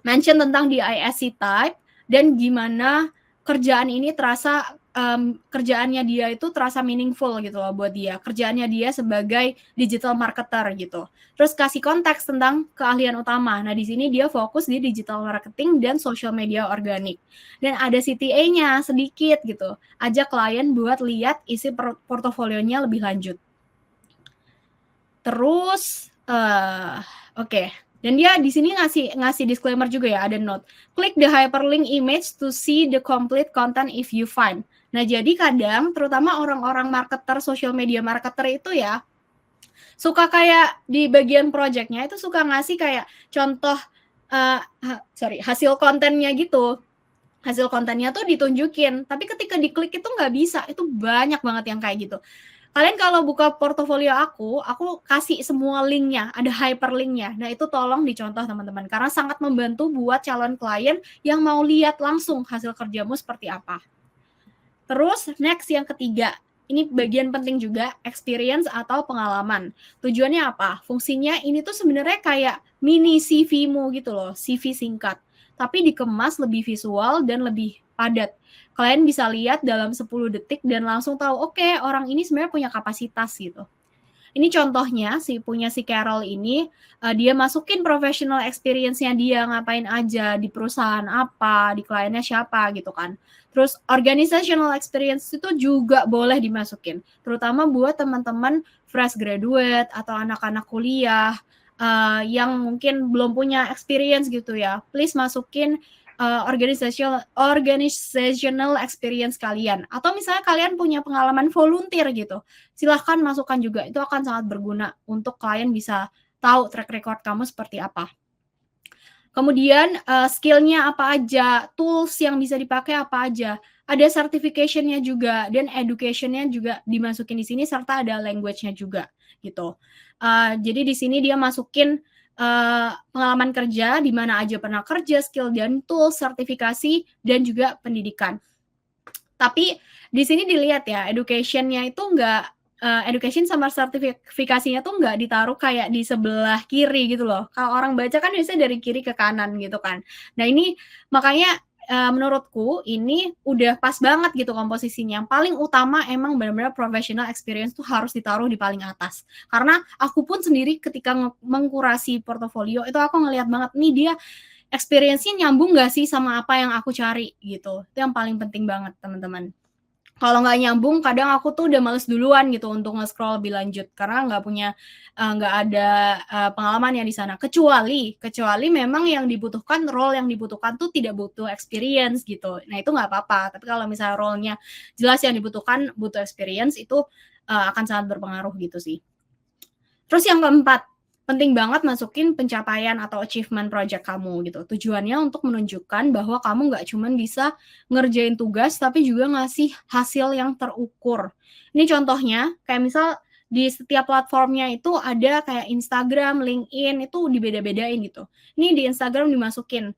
Mention tentang DISC type dan gimana kerjaan ini terasa kerjaannya dia itu terasa meaningful gitu loh buat dia. Kerjaannya dia sebagai digital marketer gitu. Terus kasih konteks tentang keahlian utama. Nah, di sini dia fokus di digital marketing dan social media organik. Dan ada CTA-nya sedikit gitu. Ajak klien buat lihat isi portofolionya lebih lanjut. Terus oke. Dan dia di sini ngasih disclaimer juga ya, ada note. Click the hyperlink image to see the complete content if you find. Nah, jadi kadang terutama orang-orang marketer, social media marketer itu ya suka kayak di bagian projectnya itu suka ngasih kayak contoh hasil kontennya gitu. Hasil kontennya tuh ditunjukin, tapi ketika diklik itu nggak bisa. Itu banyak banget yang kayak gitu. Kalian kalau buka portofolio aku kasih semua linknya, ada hyperlinknya. Nah itu tolong dicontoh teman-teman, karena sangat membantu buat calon klien yang mau lihat langsung hasil kerjamu seperti apa. Terus next yang ketiga, ini bagian penting juga, experience atau pengalaman. Tujuannya apa? Fungsinya ini tuh sebenarnya kayak mini CV-mu gitu loh, CV singkat. Tapi dikemas lebih visual dan lebih padat. Kalian bisa lihat dalam 10 detik dan langsung tahu, oke, orang ini sebenarnya punya kapasitas gitu. Ini contohnya si Carol ini, dia masukin professional experience-nya dia ngapain aja di perusahaan apa, di kliennya siapa gitu kan. Terus organizational experience itu juga boleh dimasukin, terutama buat teman-teman fresh graduate atau anak-anak kuliah yang mungkin belum punya experience gitu ya. Please masukin organizational experience kalian, atau misalnya kalian punya pengalaman volunteer gitu, silahkan masukkan juga, itu akan sangat berguna untuk klien bisa tahu track record kamu seperti apa. Kemudian skill-nya apa aja, tools yang bisa dipakai apa aja, ada certification-nya juga dan education-nya juga dimasukin di sini, serta ada language-nya juga gitu. Jadi di sini dia masukin pengalaman kerja, di mana aja pernah kerja, skill dan tools, sertifikasi, dan juga pendidikan. Tapi di sini dilihat ya, education-nya itu education sama sertifikasinya tuh nggak ditaruh kayak di sebelah kiri gitu loh. Kalau orang baca kan biasanya dari kiri ke kanan gitu kan. Nah ini makanya menurutku ini udah pas banget gitu komposisinya. Yang paling utama emang benar-benar professional experience tuh harus ditaruh di paling atas. Karena aku pun sendiri ketika mengkurasi portofolio itu aku ngelihat banget nih dia experience-nya nyambung nggak sih sama apa yang aku cari gitu. Itu yang paling penting banget teman-teman. Kalau nggak nyambung, kadang aku tuh udah males duluan gitu untuk nge-scroll lebih lanjut karena nggak ada pengalaman yang di sana. Kecuali memang yang dibutuhkan, role yang dibutuhkan tuh tidak butuh experience gitu. Nah itu nggak apa-apa. Tapi kalau misalnya role-nya jelas yang dibutuhkan butuh experience, itu akan sangat berpengaruh gitu sih. Terus yang keempat, penting banget masukin pencapaian atau achievement project kamu gitu. Tujuannya untuk menunjukkan bahwa kamu nggak cuma bisa ngerjain tugas, tapi juga ngasih hasil yang terukur. Ini contohnya, kayak misal di setiap platformnya itu ada kayak Instagram, LinkedIn, itu dibeda-bedain gitu. Ini di Instagram dimasukin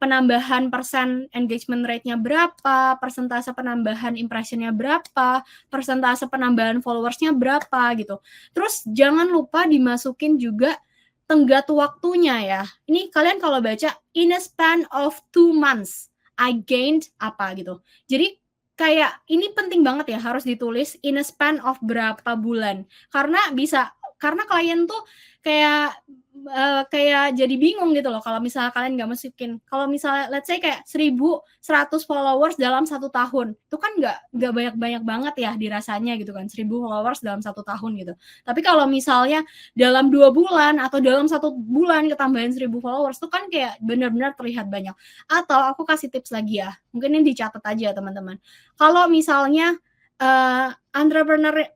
penambahan persen engagement rate-nya berapa, persentase penambahan impression-nya berapa, persentase penambahan followers-nya berapa gitu. Terus jangan lupa dimasukin juga tenggat waktunya ya. Ini kalian kalau baca in a span of 2 months I gained apa gitu. Jadi kayak ini penting banget ya, harus ditulis in a span of berapa bulan. Karena klien tuh kayak jadi bingung gitu loh kalau misalnya kalian nggak masukin. Kalau misalnya let's say kayak 1.100 followers dalam 1 tahun, itu kan nggak banyak-banyak banget ya dirasanya gitu kan, 1.000 followers dalam 1 tahun gitu. Tapi kalau misalnya dalam 2 bulan atau dalam 1 bulan ketambahan 1.000 followers tuh kan kayak benar-benar terlihat banyak. Atau aku kasih tips lagi ya, mungkin ini dicatat aja teman-teman. Kalau misalnya entrepreneur,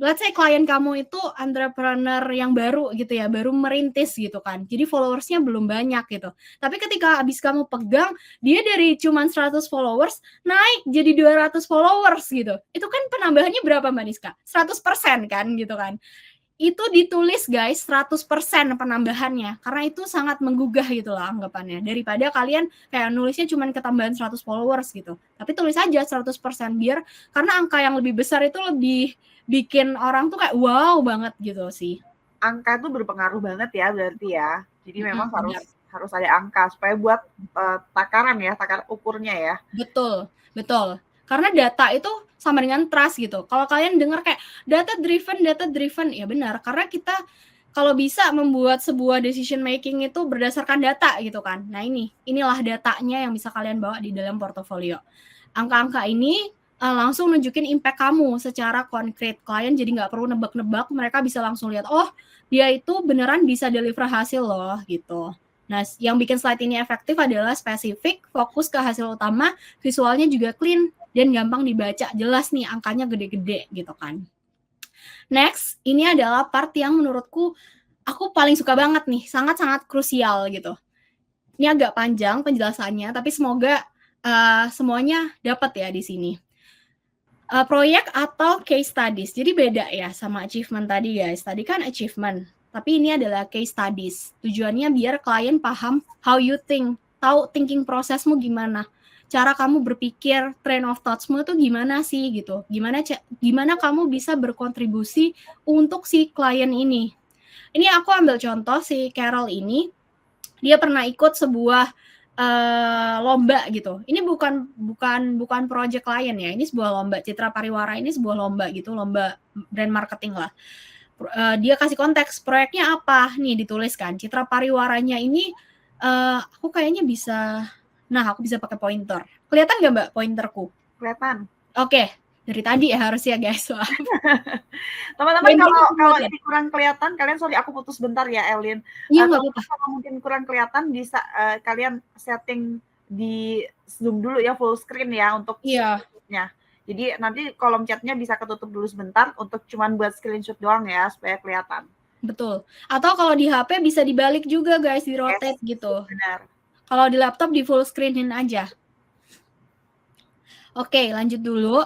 let's say klien kamu itu entrepreneur yang baru gitu ya, baru merintis gitu kan, jadi followersnya belum banyak gitu. Tapi ketika habis kamu pegang, dia dari cuman 100 followers naik jadi 200 followers gitu. Itu kan penambahannya berapa Mbak Niska? 100% kan gitu kan. Itu ditulis guys 100% penambahannya, karena itu sangat menggugah gitu lah anggapannya, daripada kalian kayak nulisnya cuma ketambahan 100 followers gitu. Tapi tulis aja 100% biar, karena angka yang lebih besar itu lebih bikin orang tuh kayak wow banget gitu sih. Angka itu berpengaruh banget ya berarti ya. Jadi memang harus ada angka supaya buat takaran ukurnya ya. Betul. Karena data itu sama dengan trust gitu. Kalau kalian dengar kayak data driven, ya benar. Karena kita kalau bisa membuat sebuah decision making itu berdasarkan data gitu kan. Nah inilah datanya yang bisa kalian bawa di dalam portofolio. Angka-angka ini langsung nunjukin impact kamu secara konkret. Klien jadi nggak perlu nebak-nebak, mereka bisa langsung lihat, oh dia itu beneran bisa deliver hasil loh gitu. Nah, yang bikin slide ini efektif adalah spesifik, fokus ke hasil utama, visualnya juga clean, dan gampang dibaca, jelas nih angkanya gede-gede gitu kan. Next, ini adalah part yang menurutku aku paling suka banget nih, sangat-sangat krusial gitu. Ini agak panjang penjelasannya, tapi semoga semuanya dapat ya di sini. Proyek atau case studies, jadi beda ya sama achievement tadi guys. Tadi kan achievement, tapi ini adalah case studies. Tujuannya biar klien paham how you think, tahu thinking prosesmu gimana, cara kamu berpikir, train of thoughts-mu itu gimana sih gitu. Gimana kamu bisa berkontribusi untuk si klien ini. Ini aku ambil contoh si Carol ini, dia pernah ikut sebuah lomba gitu. Ini bukan project klien ya. Ini sebuah lomba Citra Pariwara, ini sebuah lomba gitu, lomba brand marketing lah. Dia kasih konteks proyeknya apa nih, dituliskan Citra Pariwaranya ini aku kayaknya bisa, aku bisa pakai pointer. Kelihatan nggak Mbak pointerku? Kelihatan. Oke, dari tadi ya harus ya guys. Teman-teman kalau ini kurang kelihatan, kalian sorry aku putus bentar ya Elin. Iya nggak apa-apa. Kalau mungkin kurang kelihatan bisa kalian setting di Zoom dulu ya, full screen ya untuk screenshotnya. Jadi nanti kolom chatnya bisa ketutup dulu sebentar untuk cuman buat screenshot doang ya supaya kelihatan. Betul. Atau kalau di HP bisa dibalik juga guys, di rotate gitu. Benar. Kalau di laptop di full screenin aja. Oke, lanjut dulu.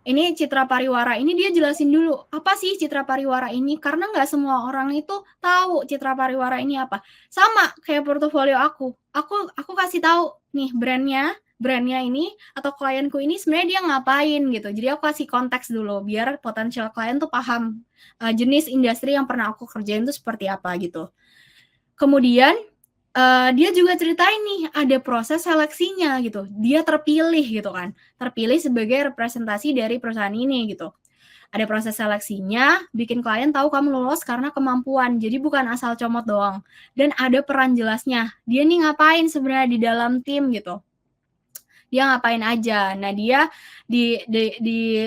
Ini Citra Pariwara ini dia jelasin dulu apa sih Citra Pariwara ini, karena nggak semua orang itu tahu Citra Pariwara ini apa. Sama kayak portofolio aku kasih tahu nih brandnya ini atau klienku ini sebenarnya dia ngapain gitu. Jadi aku kasih konteks dulu biar potensial klien tuh paham jenis industri yang pernah aku kerjain itu seperti apa gitu. Kemudian dia juga ceritain nih ada proses seleksinya gitu. Dia terpilih gitu kan. Terpilih sebagai representasi dari perusahaan ini gitu. Ada proses seleksinya, bikin klien tahu kamu lolos karena kemampuan. Jadi bukan asal comot doang. Dan ada peran jelasnya. Dia nih ngapain sebenarnya di dalam tim gitu. Dia ngapain aja. Nah, dia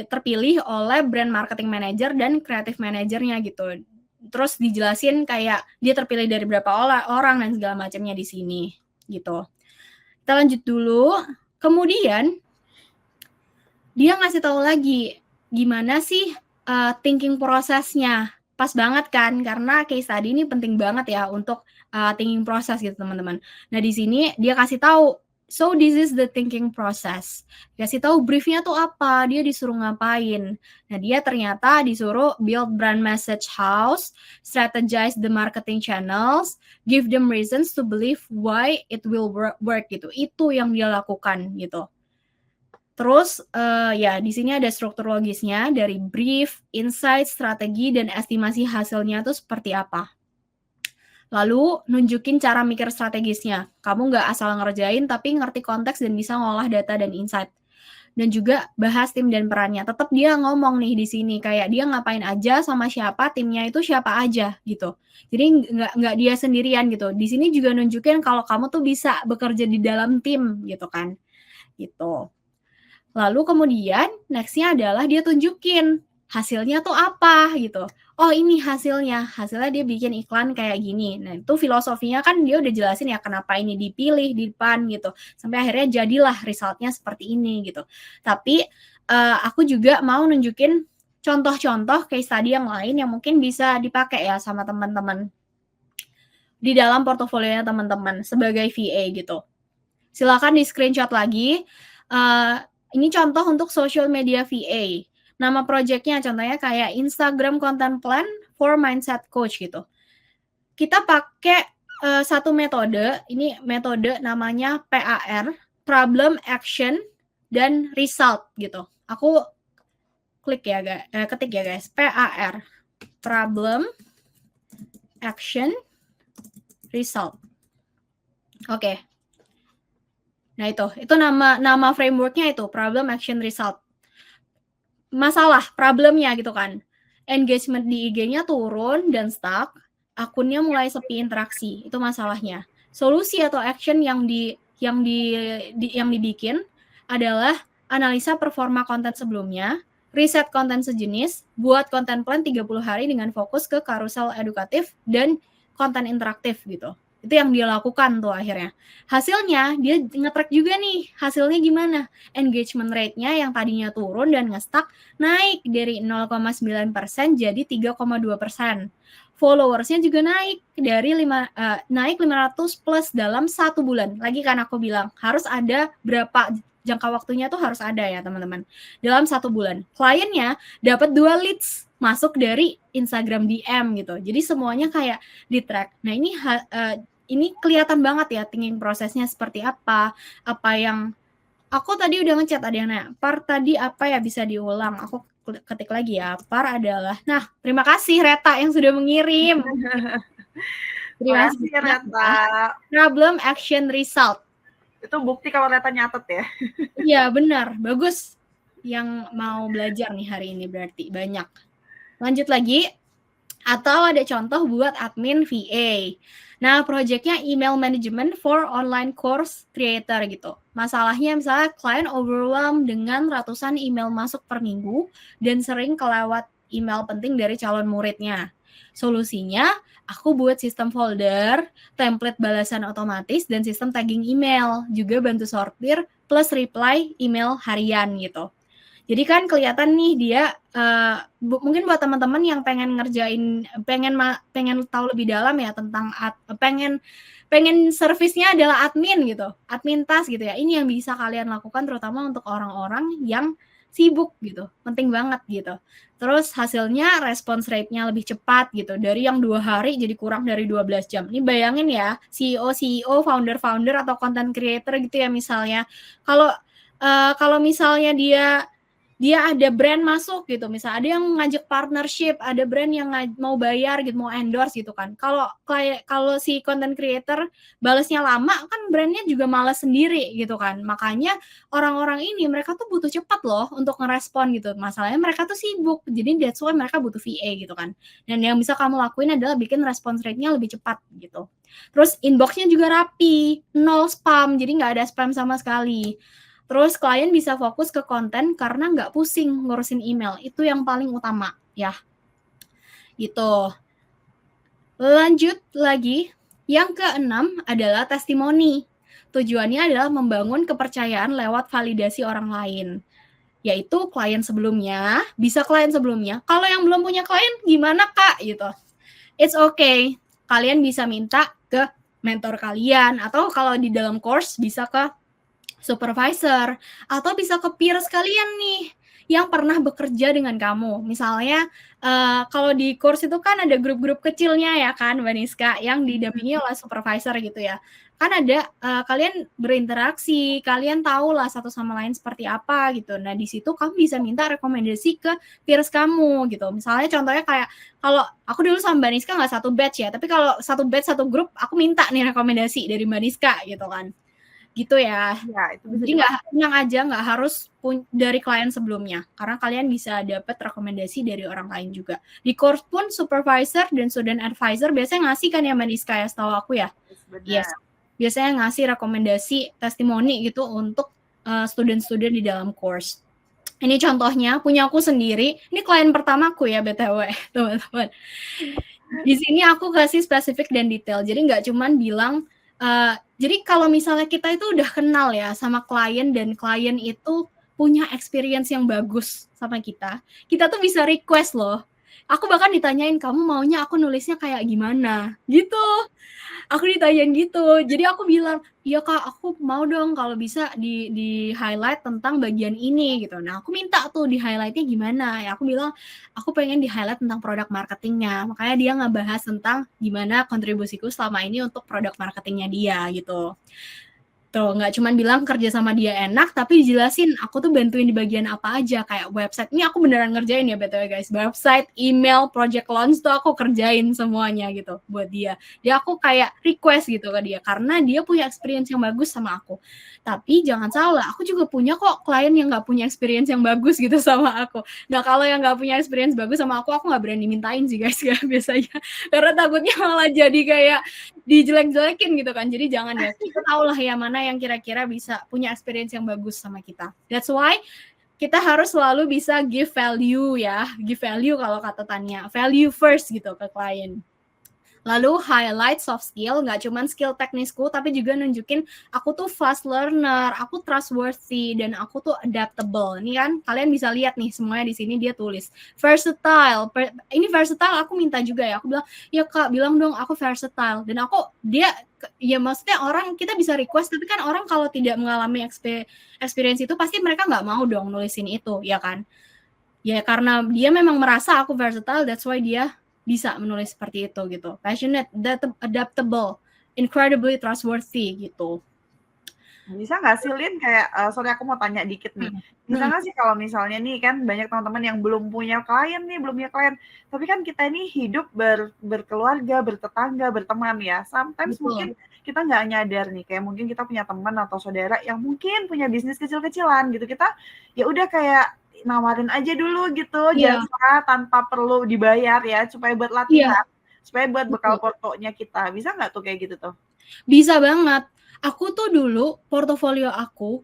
terpilih oleh brand marketing manager dan creative manajernya gitu. Terus dijelasin kayak dia terpilih dari berapa orang dan segala macamnya di sini gitu. Kita lanjut dulu. Kemudian dia ngasih tahu lagi gimana sih thinking prosesnya. Pas banget kan, karena case study ini penting banget ya untuk thinking proses gitu teman-teman. Nah di sini dia kasih tahu So this is the thinking process. Kasih tahu briefnya tuh apa, dia disuruh ngapain. Nah dia ternyata disuruh build brand message house, strategize the marketing channels, give them reasons to believe why it will work gitu. Itu yang dia lakukan gitu. Terus ya di sini ada struktur logisnya dari brief, insight, strategi, dan estimasi hasilnya tuh seperti apa. Lalu nunjukin cara mikir strategisnya. Kamu nggak asal ngerjain, tapi ngerti konteks dan bisa ngolah data dan insight. Dan juga bahas tim dan perannya. Tetap dia ngomong nih di sini, kayak dia ngapain aja sama siapa, timnya itu siapa aja gitu. Jadi nggak dia sendirian gitu. Di sini juga nunjukin kalau kamu tuh bisa bekerja di dalam tim gitu kan. Gitu. Lalu kemudian nextnya adalah dia tunjukin hasilnya tuh apa gitu. Oh ini hasilnya dia bikin iklan kayak gini. Nah itu filosofinya kan dia udah jelasin ya kenapa ini dipilih di depan gitu. Sampai akhirnya jadilah resultnya seperti ini gitu. Tapi aku juga mau nunjukin contoh-contoh case study yang lain yang mungkin bisa dipakai ya sama teman-teman di dalam portofolionya teman-teman sebagai VA gitu. Silakan di screenshot lagi. Ini contoh untuk social media VA. Nama projectnya contohnya kayak Instagram Content Plan for Mindset Coach gitu. Kita pakai satu metode, ini metode namanya PAR, Problem, Action, dan Result gitu. Aku klik ya guys, ketik ya guys, PAR, Problem, Action, Result. Oke. Nah itu nama frameworknya itu problem action result. Masalah problemnya gitu kan, engagement di IG-nya turun dan stuck, akunnya mulai sepi interaksi, itu masalahnya. Solusi atau action yang dibikin adalah analisa performa konten sebelumnya, riset konten sejenis, buat konten plan 30 hari dengan fokus ke carousel edukatif dan konten interaktif gitu. Itu yang dia lakukan tuh akhirnya. Hasilnya dia nge-track juga nih, hasilnya gimana? Engagement rate-nya yang tadinya turun dan nge-stuck naik dari 0,9% jadi 3,2%. Followersnya juga naik dari naik 500 plus dalam 1 bulan. Lagi kan aku bilang harus ada berapa jangka waktunya tuh harus ada ya teman-teman. Dalam 1 bulan. Kliennya dapat 2 leads masuk dari Instagram DM gitu. Jadi semuanya kayak di track. Nah ini kelihatan banget ya thinking prosesnya seperti apa yang aku tadi udah ngechat, ada yang nanya, Par tadi apa ya bisa diulang? Aku ketik lagi ya, Par adalah, nah terima kasih Reta yang sudah mengirim. Terima kasih Reta. Problem, action, result. Itu bukti kalau Reta nyatet ya. Iya benar, bagus. Yang mau belajar nih hari ini berarti banyak. Lanjut lagi, atau ada contoh buat admin VA. Nah, projectnya email management for online course creator gitu. Masalahnya misalnya klien overwhelmed dengan ratusan email masuk per minggu dan sering kelewat email penting dari calon muridnya. Solusinya, aku buat sistem folder, template balasan otomatis, dan sistem tagging email. Juga bantu sortir plus reply email harian gitu. Jadi kan kelihatan nih dia mungkin buat teman-teman yang pengen ngerjain, pengen tahu lebih dalam ya tentang pengen servisnya adalah admin gitu, admin task gitu ya. Ini yang bisa kalian lakukan terutama untuk orang-orang yang sibuk gitu, penting banget gitu. Terus hasilnya response rate-nya lebih cepat gitu, dari yang 2 hari jadi kurang dari 12 jam. Ini bayangin ya, CEO, founder atau content creator gitu ya misalnya. Kalau misalnya dia ada brand masuk gitu, misalnya ada yang ngajak partnership, ada brand yang mau bayar gitu, mau endorse gitu kan. Kalau si content creator balesnya lama kan brandnya juga malas sendiri gitu kan. Makanya orang-orang ini mereka tuh butuh cepat loh untuk ngerespon gitu. Masalahnya mereka tuh sibuk, jadi that's why mereka butuh VA gitu kan. Dan yang bisa kamu lakuin adalah bikin response rate-nya lebih cepat gitu. Terus inbox-nya juga rapi, 0 spam, jadi nggak ada spam sama sekali. Terus klien bisa fokus ke konten karena nggak pusing ngurusin email. Itu yang paling utama ya. Gitu. Lanjut lagi. Yang keenam adalah testimoni. Tujuannya adalah membangun kepercayaan lewat validasi orang lain. Yaitu klien sebelumnya, bisa klien sebelumnya. Kalau yang belum punya klien, gimana Kak? Gitu. It's okay. Kalian bisa minta ke mentor kalian. Atau kalau di dalam course bisa ke supervisor, atau bisa ke peers kalian nih yang pernah bekerja dengan kamu. Misalnya kalau di course itu kan ada grup-grup kecilnya ya kan Mbak Niska yang didampingi oleh supervisor gitu ya. Kan ada kalian berinteraksi, kalian tahu lah satu sama lain seperti apa gitu. Nah di situ kamu bisa minta rekomendasi ke peers kamu gitu. Misalnya contohnya kayak kalau aku dulu sama Mbak Niska nggak satu batch ya, tapi kalau satu batch satu grup aku minta nih rekomendasi dari Mbak Niska gitu kan. Gitu ya. Ya, itu bisa Jadi nggak tenang aja, nggak harus dari klien sebelumnya, karena kalian bisa dapat rekomendasi dari orang lain juga. Di course pun supervisor dan student advisor biasanya ngasih kan ya Mbak Niska ya, setahu aku ya. Yes. Biasanya ngasih rekomendasi testimoni gitu untuk student-student di dalam course. Ini contohnya punya aku sendiri. Ini klien pertamaku ya BTW, teman-teman. Di sini aku kasih spesifik dan detail. Jadi nggak cuman bilang jadi kalau misalnya kita itu udah kenal ya sama klien dan klien itu punya experience yang bagus sama kita tuh bisa request loh. Aku bahkan ditanyain, kamu maunya aku nulisnya kayak gimana? Gitu. Aku ditanyain gitu. Jadi aku bilang, iya Kak, aku mau dong kalau bisa di highlight tentang bagian ini gitu. Nah, aku minta tuh di highlightnya gimana. Ya aku bilang, aku pengen di highlight tentang produk marketingnya. Makanya dia ngebahas tentang gimana kontribusiku selama ini untuk produk marketingnya dia gitu. Tuh, nggak cuman bilang kerja sama dia enak, tapi dijelasin aku tuh bantuin di bagian apa aja, kayak website. Ini aku beneran ngerjain ya BTW guys. Website, email, project launch tuh aku kerjain semuanya gitu buat dia. Dia aku kayak request gitu ke dia, karena dia punya experience yang bagus sama aku. Tapi jangan salah, aku juga punya kok klien yang nggak punya experience yang bagus gitu sama aku. Nah kalau yang nggak punya experience bagus sama aku nggak berani mintain sih guys ya biasanya. Karena takutnya malah jadi kayak dijelek-jelekin gitu kan. Jadi jangan ya, kita tahu lah ya mana yang kira-kira bisa punya experience yang bagus sama kita. That's why kita harus selalu bisa give value ya. Give value kalau kata Tania. Value first gitu ke klien. Lalu highlight soft skill, nggak cuma skill teknisku, tapi juga nunjukin aku tuh fast learner, aku trustworthy, dan aku tuh adaptable. Ini kan kalian bisa lihat nih semuanya di sini dia tulis versatile. Ini versatile aku minta juga ya. Aku bilang, ya Kak, bilang dong aku versatile. Dan dia ya maksudnya orang kita bisa request, tapi kan orang kalau tidak mengalami experience itu pasti mereka nggak mau dong nulisin itu, ya kan? Ya karena dia memang merasa aku versatile, that's why dia bisa menulis seperti itu gitu. Passionate, adaptable, incredibly trustworthy gitu. Bisa nggak sih Lin kayak sorry aku mau tanya dikit nih. Bisa nggak sih kalau misalnya nih kan banyak teman-teman yang belum punya klien nih, belum punya klien, tapi kan kita ini hidup berkeluarga, bertetangga, berteman ya. Sometimes mungkin kita nggak nyadar nih, kayak mungkin kita punya teman atau saudara yang mungkin punya bisnis kecil-kecilan gitu. Kita ya udah kayak nawarin aja dulu gitu, jasa tanpa perlu dibayar ya, supaya buat latihan, supaya buat bekal portonya kita. Bisa nggak tuh kayak gitu tuh? Bisa banget. Aku tuh dulu portofolio aku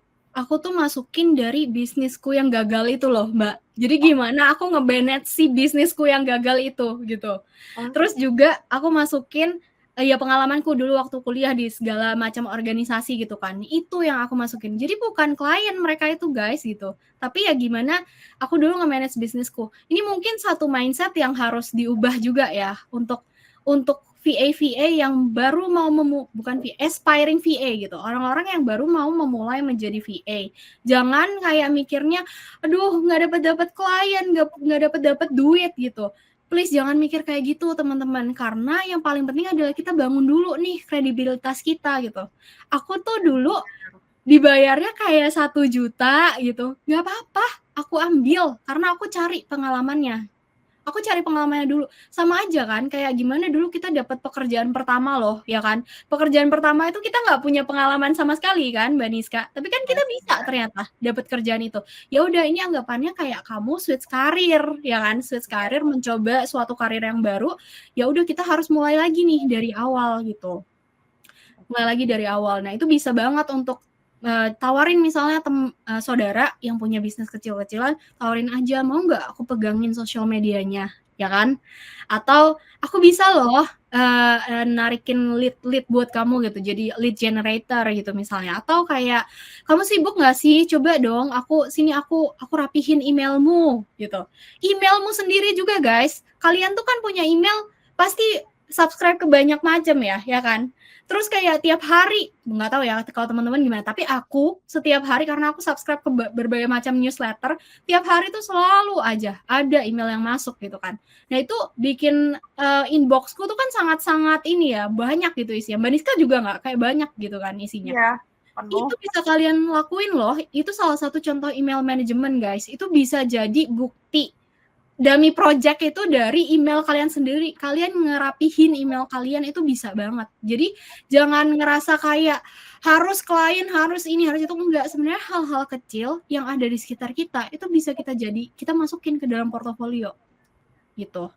tuh masukin dari bisnisku yang gagal itu loh, Mbak. Jadi gimana aku nge-manage si bisnisku yang gagal itu gitu. Terus juga aku masukin ya pengalamanku dulu waktu kuliah di segala macam organisasi gitu kan. Itu yang aku masukin. Jadi bukan klien mereka itu guys gitu. Tapi ya gimana aku dulu nge-manage bisnisku. Ini mungkin satu mindset yang harus diubah juga ya untuk VA yang baru mau bukan VA, aspiring VA gitu. Orang-orang yang baru mau memulai menjadi VA. Jangan kayak mikirnya, aduh nggak dapat klien, nggak dapat duit gitu. Please jangan mikir kayak gitu teman-teman, karena yang paling penting adalah kita bangun dulu nih kredibilitas kita gitu. Aku tuh dulu dibayarnya kayak 1 juta gitu, nggak apa-apa, aku ambil karena aku cari pengalamannya. Aku cari pengalamannya dulu. Sama aja kan, kayak gimana dulu kita dapat pekerjaan pertama loh, ya kan? Pekerjaan pertama itu kita nggak punya pengalaman sama sekali kan, Mbak Niska. Tapi kan kita bisa ternyata dapat kerjaan itu. Ya udah, ini anggapannya kayak kamu switch karir, ya kan? Switch karir, mencoba suatu karir yang baru. Ya udah, kita harus mulai lagi nih dari awal gitu. Mulai lagi dari awal. Nah, itu bisa banget untuk tawarin misalnya saudara yang punya bisnis kecil-kecilan, tawarin aja, mau nggak aku pegangin sosial medianya, ya kan? Atau aku bisa loh narikin lead buat kamu gitu, jadi lead generator gitu misalnya. Atau kayak, kamu sibuk nggak sih? Coba dong, aku rapihin emailmu gitu. Emailmu sendiri juga guys, kalian tuh kan punya email, pasti subscribe ke banyak macam ya kan. Terus kayak tiap hari, nggak tahu ya kalau teman-teman gimana, tapi aku setiap hari karena aku subscribe ke berbagai macam newsletter, tiap hari tuh selalu aja ada email yang masuk gitu kan. Nah itu bikin inboxku tuh kan sangat-sangat ini ya, banyak gitu isinya. Mbak Niska juga nggak kayak banyak gitu kan isinya. Iya, penuh. Itu bisa kalian lakuin loh, itu salah satu contoh email management guys. Itu bisa jadi bukti dummy project itu dari email kalian sendiri. Kalian ngerapihin email kalian itu bisa banget. Jadi jangan ngerasa kayak harus klien, harus ini, harus itu. Enggak, sebenarnya hal-hal kecil yang ada di sekitar kita itu bisa kita masukin ke dalam portofolio gitu.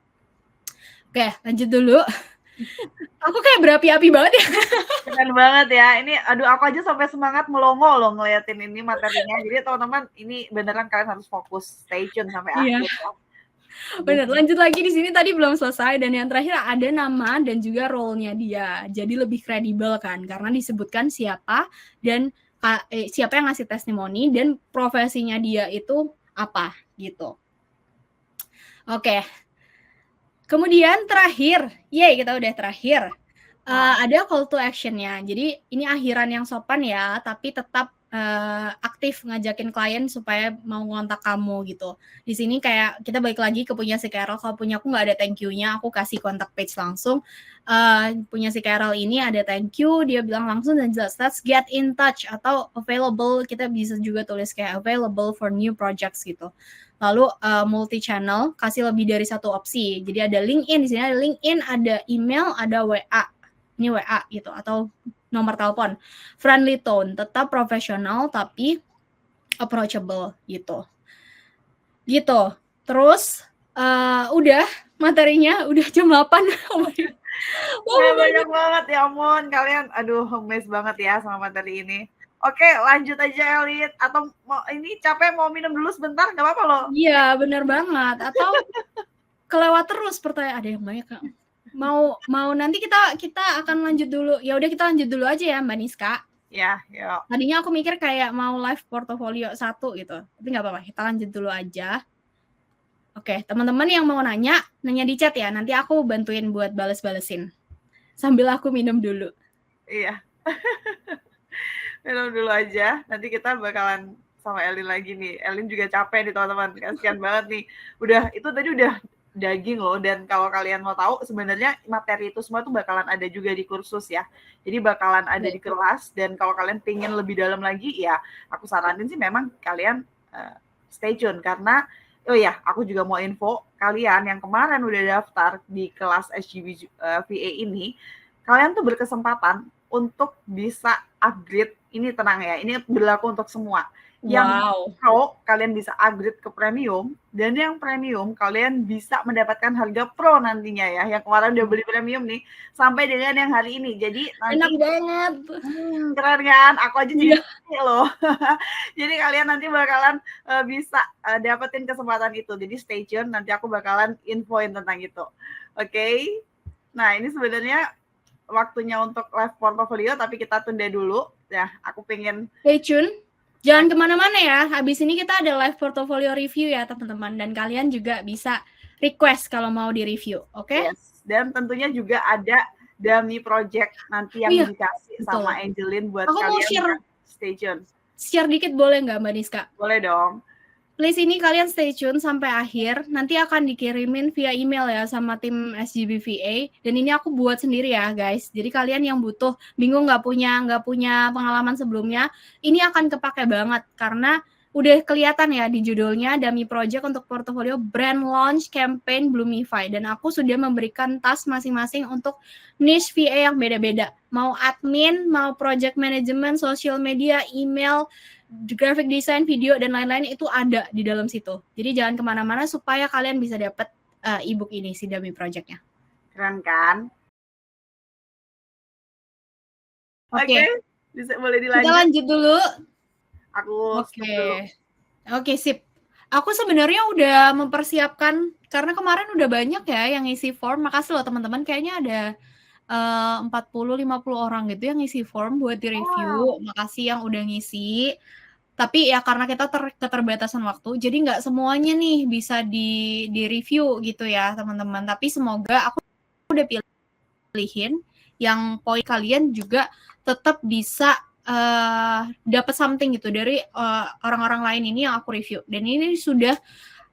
Oke, lanjut dulu. Aku kayak berapi-api banget ya. Keren banget ya. Ini aduh aku aja sampai semangat melongo loh ngeliatin ini materinya. Jadi teman-teman ini beneran kalian harus fokus, stay tune sampai akhir ya. Benar, lanjut lagi di sini tadi belum selesai dan yang terakhir ada nama dan juga role-nya dia. Jadi lebih kredibel kan karena disebutkan siapa dan siapa yang ngasih testimoni dan profesinya dia itu apa gitu. Oke. Kemudian terakhir, kita udah terakhir. Ada call to action-nya. Jadi ini akhiran yang sopan ya, tapi tetap aktif ngajakin klien supaya mau ngontak kamu gitu. Di sini kayak kita balik lagi ke punya si Carol. Kalau punya aku nggak ada thank you-nya, aku kasih kontak page langsung. Punya si Carol ini ada thank you, dia bilang langsung dan jelas, let's get in touch atau available. Kita bisa juga tulis kayak available for new projects gitu. Lalu multi channel, kasih lebih dari satu opsi. Jadi ada LinkedIn, di sini ada LinkedIn, ada email, ada WA. Ini WA gitu atau nomor telepon. Friendly tone, tetap profesional tapi approachable gitu. Gitu. Terus udah materinya udah jam 8. Banyak banget ya ampun, kalian aduh amazed banget ya sama materi ini. Oke, lanjut aja Elit. Atau mau ini capek mau minum dulu sebentar, nggak apa-apa loh. Iya, benar banget. Atau kelewat terus pertanyaan, ada yang banyak Kak. Mau nanti kita akan lanjut dulu. Ya udah kita lanjut dulu aja ya Mbak Niska. Ya, yuk. Tadinya aku mikir kayak mau live portofolio 1 gitu. Tapi nggak apa-apa, kita lanjut dulu aja. Oke, teman-teman yang mau nanya di chat ya. Nanti aku bantuin buat bales-balesin. Sambil aku minum dulu. Iya. Minum dulu aja. Nanti kita bakalan sama Elin lagi nih. Elin juga capek nih teman-teman. Kasian banget nih. Itu tadi udah daging loh, dan kalau kalian mau tahu sebenarnya materi itu semua tuh bakalan ada juga di kursus ya. Jadi bakalan ada di kelas, dan kalau kalian pengen lebih dalam lagi ya aku saranin sih memang kalian stay tune karena aku juga mau info kalian yang kemarin udah daftar di kelas SGB VA ini, kalian tuh berkesempatan untuk bisa upgrade. Ini tenang ya, ini berlaku untuk semua. Yang pro kalian bisa upgrade ke premium, dan yang premium kalian bisa mendapatkan harga pro nantinya ya. Yang kemarin udah beli premium nih sampai dengan yang hari ini. Jadi nanti enak banget. Keren kan? Aku aja jadi loh. Jadi kalian nanti bakalan bisa dapetin kesempatan itu. Jadi stay tune, nanti aku bakalan infoin tentang itu. Oke. Nah, ini sebenarnya waktunya untuk live portfolio, tapi kita tunda dulu. Ya, aku pengen stay tune. Jangan kemana-mana ya. Habis ini kita ada live portfolio review ya teman-teman. Dan kalian juga bisa request kalau mau di-review. Oke? Yes. Dan tentunya juga ada dummy project nanti yang dikasih sama Angelin buat aku kalian. Mau share, stay tune. Share dikit boleh nggak Mbak Niska? Boleh dong. Please ini kalian stay tune sampai akhir. Nanti akan dikirimin via email ya sama tim SGB VA. Dan ini aku buat sendiri ya guys. Jadi kalian yang butuh bingung nggak punya pengalaman sebelumnya, ini akan kepake banget karena udah kelihatan ya di judulnya dummy project untuk portofolio brand launch campaign Bloomify. Dan aku sudah memberikan task masing-masing untuk niche VA yang beda-beda. Mau admin, mau project management, social media, email, graphic design, video, dan lain-lain itu ada di dalam situ. Jadi jangan kemana-mana supaya kalian bisa dapat ebook ini, si dummy project-nya. Keren kan? Oke. Boleh dilanjut. Kita lanjut dulu. Aku Oke, sip. Aku sebenarnya udah mempersiapkan, karena kemarin udah banyak ya yang ngisi form. Makasih loh teman-teman, kayaknya ada 40-50 orang gitu yang ngisi form buat di-review. Makasih yang udah ngisi. Tapi ya karena kita keterbatasan waktu, jadi nggak semuanya nih bisa di-review gitu ya teman-teman. Tapi semoga aku udah pilih pilihin yang poin kalian juga tetap bisa dapat something gitu dari orang-orang lain ini yang aku review. Dan ini sudah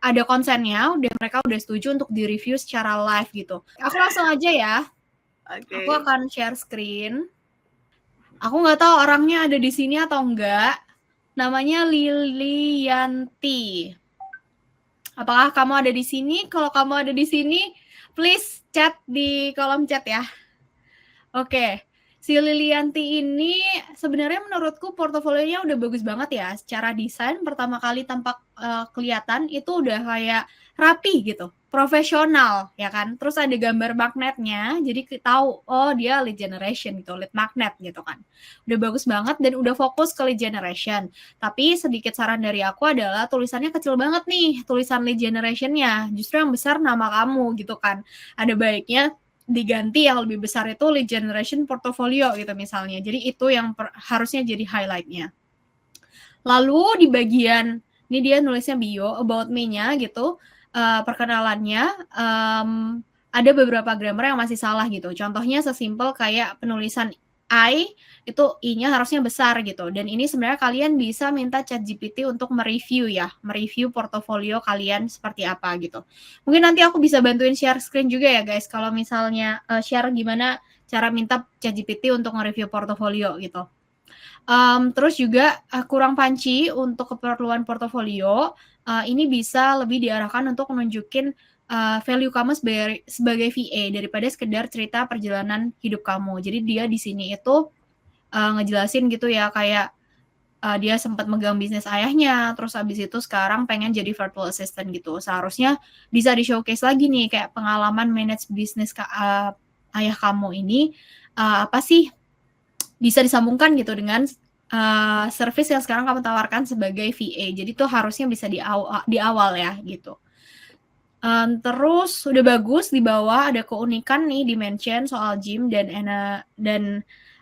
ada konsennya, mereka udah setuju untuk di-review secara live gitu. Aku langsung aja ya. Aku akan share screen. Aku nggak tahu orangnya ada di sini atau enggak. Namanya Lilianti. Apakah kamu ada di sini? Kalau kamu ada di sini, please chat di kolom chat ya. Oke. Si Lilianti ini sebenarnya menurutku portofolionya udah bagus banget ya. Secara desain pertama kali tampak kelihatan itu udah kayak rapi gitu, profesional ya kan. Terus ada gambar magnetnya, jadi tahu oh dia lead generation gitu, lead magnet gitu kan. Udah bagus banget dan udah fokus ke lead generation. Tapi sedikit saran dari aku adalah tulisannya kecil banget nih, tulisan lead generationnya. Justru yang besar nama kamu gitu kan. Ada baiknya diganti yang lebih besar itu lead generation portfolio gitu misalnya. Jadi itu yang harusnya jadi highlight-nya. Lalu di bagian, ini dia nulisnya bio, about me-nya gitu, perkenalannya, ada beberapa grammar yang masih salah gitu. Contohnya sesimpel kayak penulisan I, itu I-nya harusnya besar gitu. Dan ini sebenarnya kalian bisa minta ChatGPT untuk mereview ya, mereview portofolio kalian seperti apa gitu. Mungkin nanti aku bisa bantuin share screen juga ya guys, kalau misalnya share gimana cara minta ChatGPT untuk nge-review portofolio gitu. Terus juga kurang panci untuk keperluan portofolio, ini bisa lebih diarahkan untuk menunjukin value kamu sebagai VA daripada sekedar cerita perjalanan hidup kamu. Jadi dia di sini itu ngejelasin gitu ya kayak dia sempat megang bisnis ayahnya, terus habis itu sekarang pengen jadi virtual assistant gitu. Seharusnya bisa di showcase lagi nih kayak pengalaman manage bisnis ayah kamu ini apa sih bisa disambungkan gitu dengan service yang sekarang kamu tawarkan sebagai VA. Jadi tuh harusnya bisa di awal ya gitu. Terus udah bagus di bawah ada keunikan nih di mention soal gym dan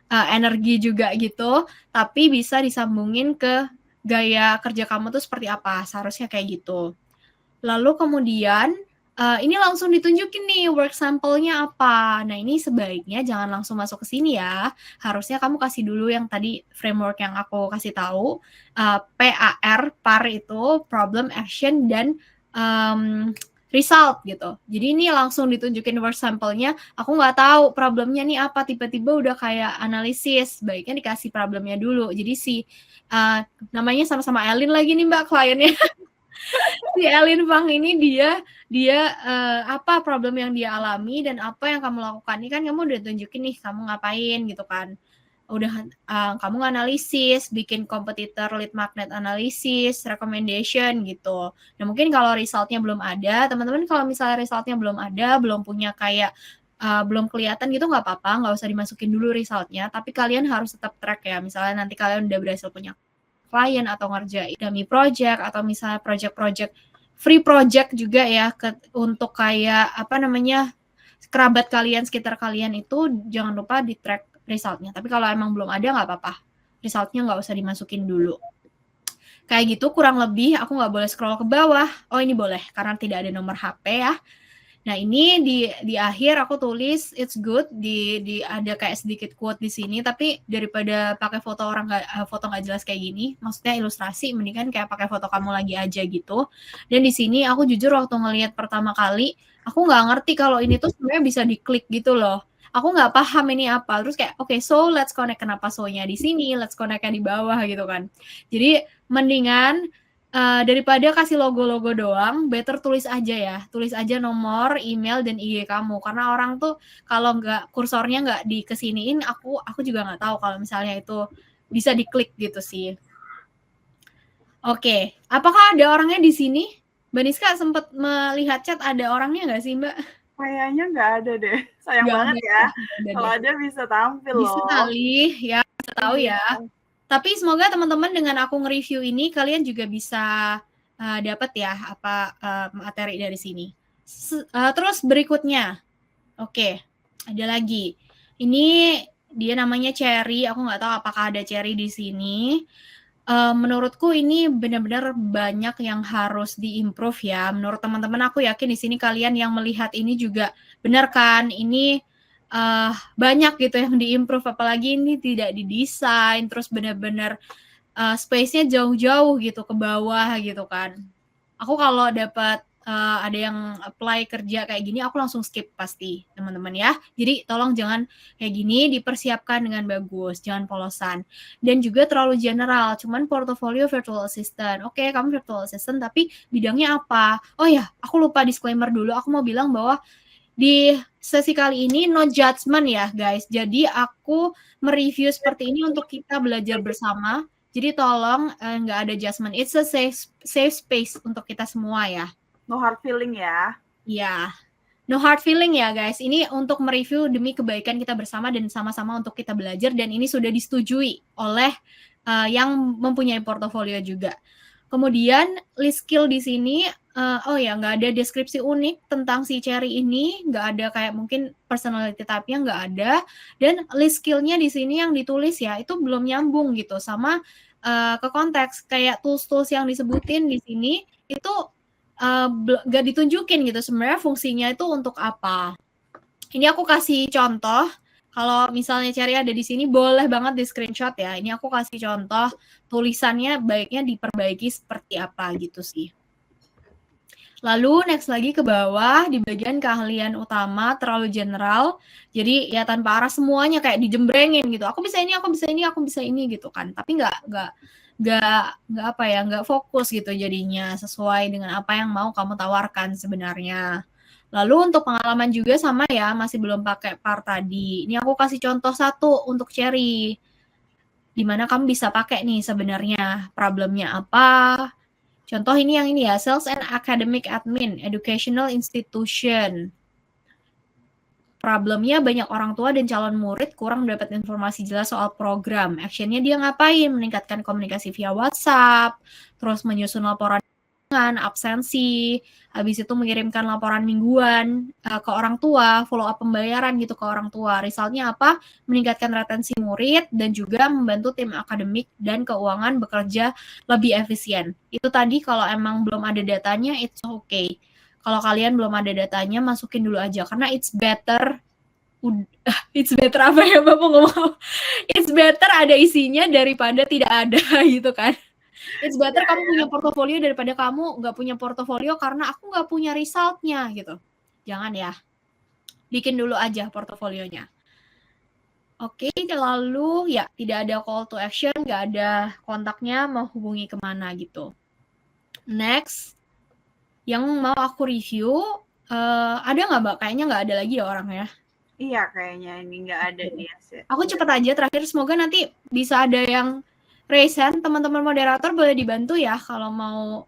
energi juga gitu, tapi bisa disambungin ke gaya kerja kamu tuh seperti apa, seharusnya kayak gitu. Lalu kemudian ini langsung ditunjukin nih work sample-nya apa. Nah ini sebaiknya jangan langsung masuk ke sini ya, harusnya kamu kasih dulu yang tadi framework yang aku kasih tahu, PAR itu problem, action, dan result gitu. Jadi ini langsung ditunjukin work sample-nya. Aku nggak tahu problemnya nih apa, tiba-tiba udah kayak analisis. Baiknya dikasih problemnya dulu. Jadi si namanya sama-sama Elin lagi nih Mbak kliennya. Si Elin Fang ini dia apa problem yang dia alami dan apa yang kamu lakukan. Ini kan kamu udah tunjukin nih kamu ngapain gitu kan. Udah kamu analisis, bikin kompetitor lead magnet analisis, recommendation gitu. Nah mungkin kalau resultnya belum ada, teman-teman kalau misalnya resultnya belum ada, belum punya kayak belum kelihatan gitu nggak apa-apa, nggak usah dimasukin dulu resultnya, tapi kalian harus tetap track ya. Misalnya nanti kalian udah berhasil punya klien atau ngerjain dummy project atau misalnya project-project free project juga ya untuk kayak apa namanya kerabat kalian sekitar kalian itu jangan lupa di track resultnya. Tapi kalau emang belum ada nggak apa-apa, resultnya nggak usah dimasukin dulu. Kayak gitu kurang lebih. Aku nggak boleh scroll ke bawah. Oh ini boleh karena tidak ada nomor HP ya. Nah ini di akhir aku tulis it's good, di ada kayak sedikit quote di sini, tapi daripada pakai foto orang foto nggak jelas kayak gini, maksudnya ilustrasi, mendingan kayak pakai foto kamu lagi aja gitu. Dan di sini aku jujur waktu ngelihat pertama kali, aku nggak ngerti kalau ini tuh sebenarnya bisa diklik gitu loh. Aku nggak paham ini apa, terus kayak oke, so let's connect, kenapa so-nya di sini, let's connect-nya di bawah gitu kan. Jadi mendingan daripada kasih logo-logo doang, better tulis aja ya. Tulis aja nomor, email, dan IG kamu. Karena orang tuh kalau nggak kursornya nggak dikesiniin, aku juga nggak tahu kalau misalnya itu bisa diklik gitu sih. Oke, apakah ada orangnya di sini? Mbak Niska sempat melihat chat, ada orangnya nggak sih Mbak? Kayaknya nggak ada deh. Sayang Nggak banget ada, ya. ada Kalau deh. ada bisa tampil Bisa loh. kali ya, bisa tahu ya. Tapi semoga teman-teman dengan aku nge-review ini kalian juga bisa dapat ya apa materi dari sini. Terus berikutnya, oke, ada lagi. Ini dia namanya Cherry. Aku nggak tahu apakah ada Cherry di sini. Menurutku ini benar-benar banyak yang harus diimprove ya. Menurut teman-teman aku yakin di sini kalian yang melihat ini juga benar kan? Ini banyak gitu yang diimprove, apalagi ini tidak didesain, terus benar-benar space-nya jauh-jauh gitu ke bawah gitu kan. Aku kalau dapat ada yang apply kerja kayak gini, aku langsung skip pasti, teman-teman ya. Jadi tolong jangan kayak gini, dipersiapkan dengan bagus, jangan polosan. Dan juga terlalu general, cuman portofolio virtual assistant. Oke, kamu virtual assistant, tapi bidangnya apa? Oh ya, aku lupa disclaimer dulu, aku mau bilang bahwa di sesi kali ini no judgment ya guys. Jadi aku mereview seperti ini untuk kita belajar bersama. Jadi tolong nggak ada judgment. It's a safe space untuk kita semua ya. No hard feeling ya. Ya, no hard feeling ya guys. Ini untuk mereview demi kebaikan kita bersama dan sama-sama untuk kita belajar. Dan ini sudah disetujui oleh yang mempunyai portofolio juga. Kemudian list skill di sini, oh ya nggak ada deskripsi unik tentang si Cherry ini, nggak ada kayak mungkin personality type-nya nggak ada, dan list skill-nya di sini yang ditulis ya itu belum nyambung gitu sama ke konteks kayak tools-tools yang disebutin di sini itu nggak ditunjukin gitu sebenarnya fungsinya itu untuk apa. Ini aku kasih contoh. Kalau misalnya Cherry ada di sini, boleh banget di screenshot ya. Ini aku kasih contoh tulisannya baiknya diperbaiki seperti apa gitu sih. Lalu next lagi ke bawah di bagian keahlian utama terlalu general. Jadi ya tanpa arah semuanya kayak dijembrengin gitu. Aku bisa ini, aku bisa ini, aku bisa ini gitu kan. Tapi nggak apa ya, nggak fokus gitu jadinya sesuai dengan apa yang mau kamu tawarkan sebenarnya. Lalu untuk pengalaman juga sama ya, masih belum pakai part tadi. Ini aku kasih contoh satu untuk Cherry. Dimana kamu bisa pakai nih sebenarnya problemnya apa. Contoh ini yang ini ya, Sales and Academic Admin, Educational Institution. Problemnya banyak orang tua dan calon murid kurang dapat informasi jelas soal program. Actionnya dia ngapain? Meningkatkan komunikasi via WhatsApp, terus menyusun laporan absensi, habis itu mengirimkan laporan mingguan ke orang tua, follow up pembayaran gitu ke orang tua. Resultnya apa? Meningkatkan retensi murid dan juga membantu tim akademik dan keuangan bekerja lebih efisien. Itu tadi kalau emang belum ada datanya, it's okay. Kalau kalian belum ada datanya, masukin dulu aja karena it's better apa ya Bapak ngomong? It's better ada isinya daripada tidak ada gitu kan. It's better kamu punya portofolio daripada kamu nggak punya portofolio karena aku nggak punya resultnya gitu. Jangan ya. Bikin dulu aja portofolionya. Oke, lalu ya tidak ada call to action, nggak ada kontaknya mau hubungi kemana gitu. Next, yang mau aku review, ada nggak Mbak? Kayaknya nggak ada lagi ya orangnya. Iya, kayaknya ini nggak ada nih. Aku cepet aja terakhir, semoga nanti bisa ada yang raise hand. Teman-teman moderator boleh dibantu ya kalau mau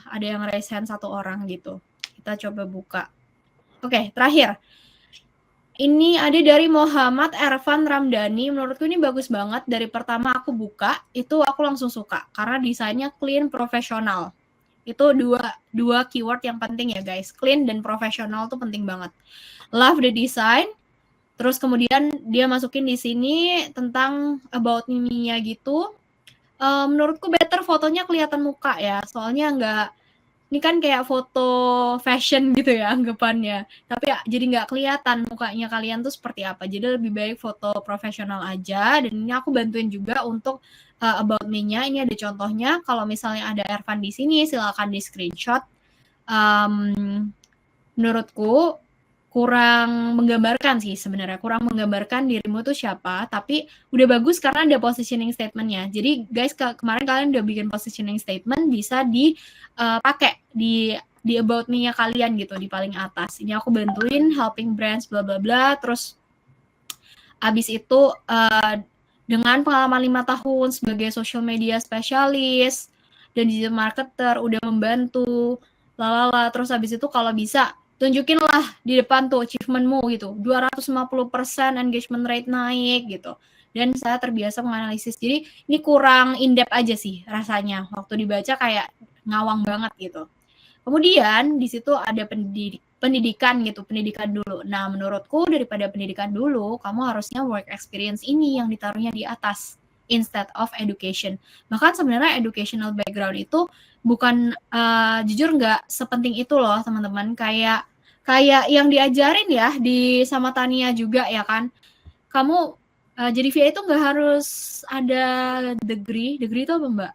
ada yang raise hand satu orang gitu. Kita coba buka. Oke, terakhir. Ini ada dari Muhammad Ervan Ramdhani. Menurutku ini bagus banget. Dari pertama aku buka, itu aku langsung suka. Karena desainnya clean, profesional. Itu dua keyword yang penting ya guys. Clean dan profesional tuh penting banget. Love the design. Terus kemudian dia masukin di sini tentang about me-nya gitu. Menurutku better fotonya kelihatan muka ya. Soalnya ini kan kayak foto fashion gitu ya anggapannya. Tapi ya, jadi nggak kelihatan mukanya kalian tuh seperti apa. Jadi lebih baik foto profesional aja. Dan ini aku bantuin juga untuk about me-nya. Ini ada contohnya. Kalau misalnya ada Ervan di sini, silakan di screenshot. Menurutku kurang menggambarkan sih sebenarnya, kurang menggambarkan dirimu tuh siapa, tapi udah bagus karena ada positioning statement-nya. Jadi guys, kemarin kalian udah bikin positioning statement, bisa dipakai di about me-nya kalian gitu, di paling atas. Ini aku bantuin helping brands bla bla bla, terus abis itu dengan pengalaman 5 tahun sebagai social media specialist dan digital marketer udah membantu lalala, terus habis itu kalau bisa tunjukin lah di depan tuh achievementmu gitu, 250% engagement rate naik gitu. Dan saya terbiasa menganalisis. Jadi ini kurang in-depth aja sih rasanya. Waktu dibaca kayak ngawang banget gitu. Kemudian di situ ada pendidikan gitu, pendidikan dulu. Nah, menurutku daripada pendidikan dulu, kamu harusnya work experience ini yang ditaruhnya di atas instead of education. Bahkan sebenarnya educational background itu bukan jujur nggak sepenting itu loh teman-teman. Kayak kayak yang diajarin ya sama Tania juga ya kan. Kamu jadi VA itu nggak harus ada degree itu apa Mbak?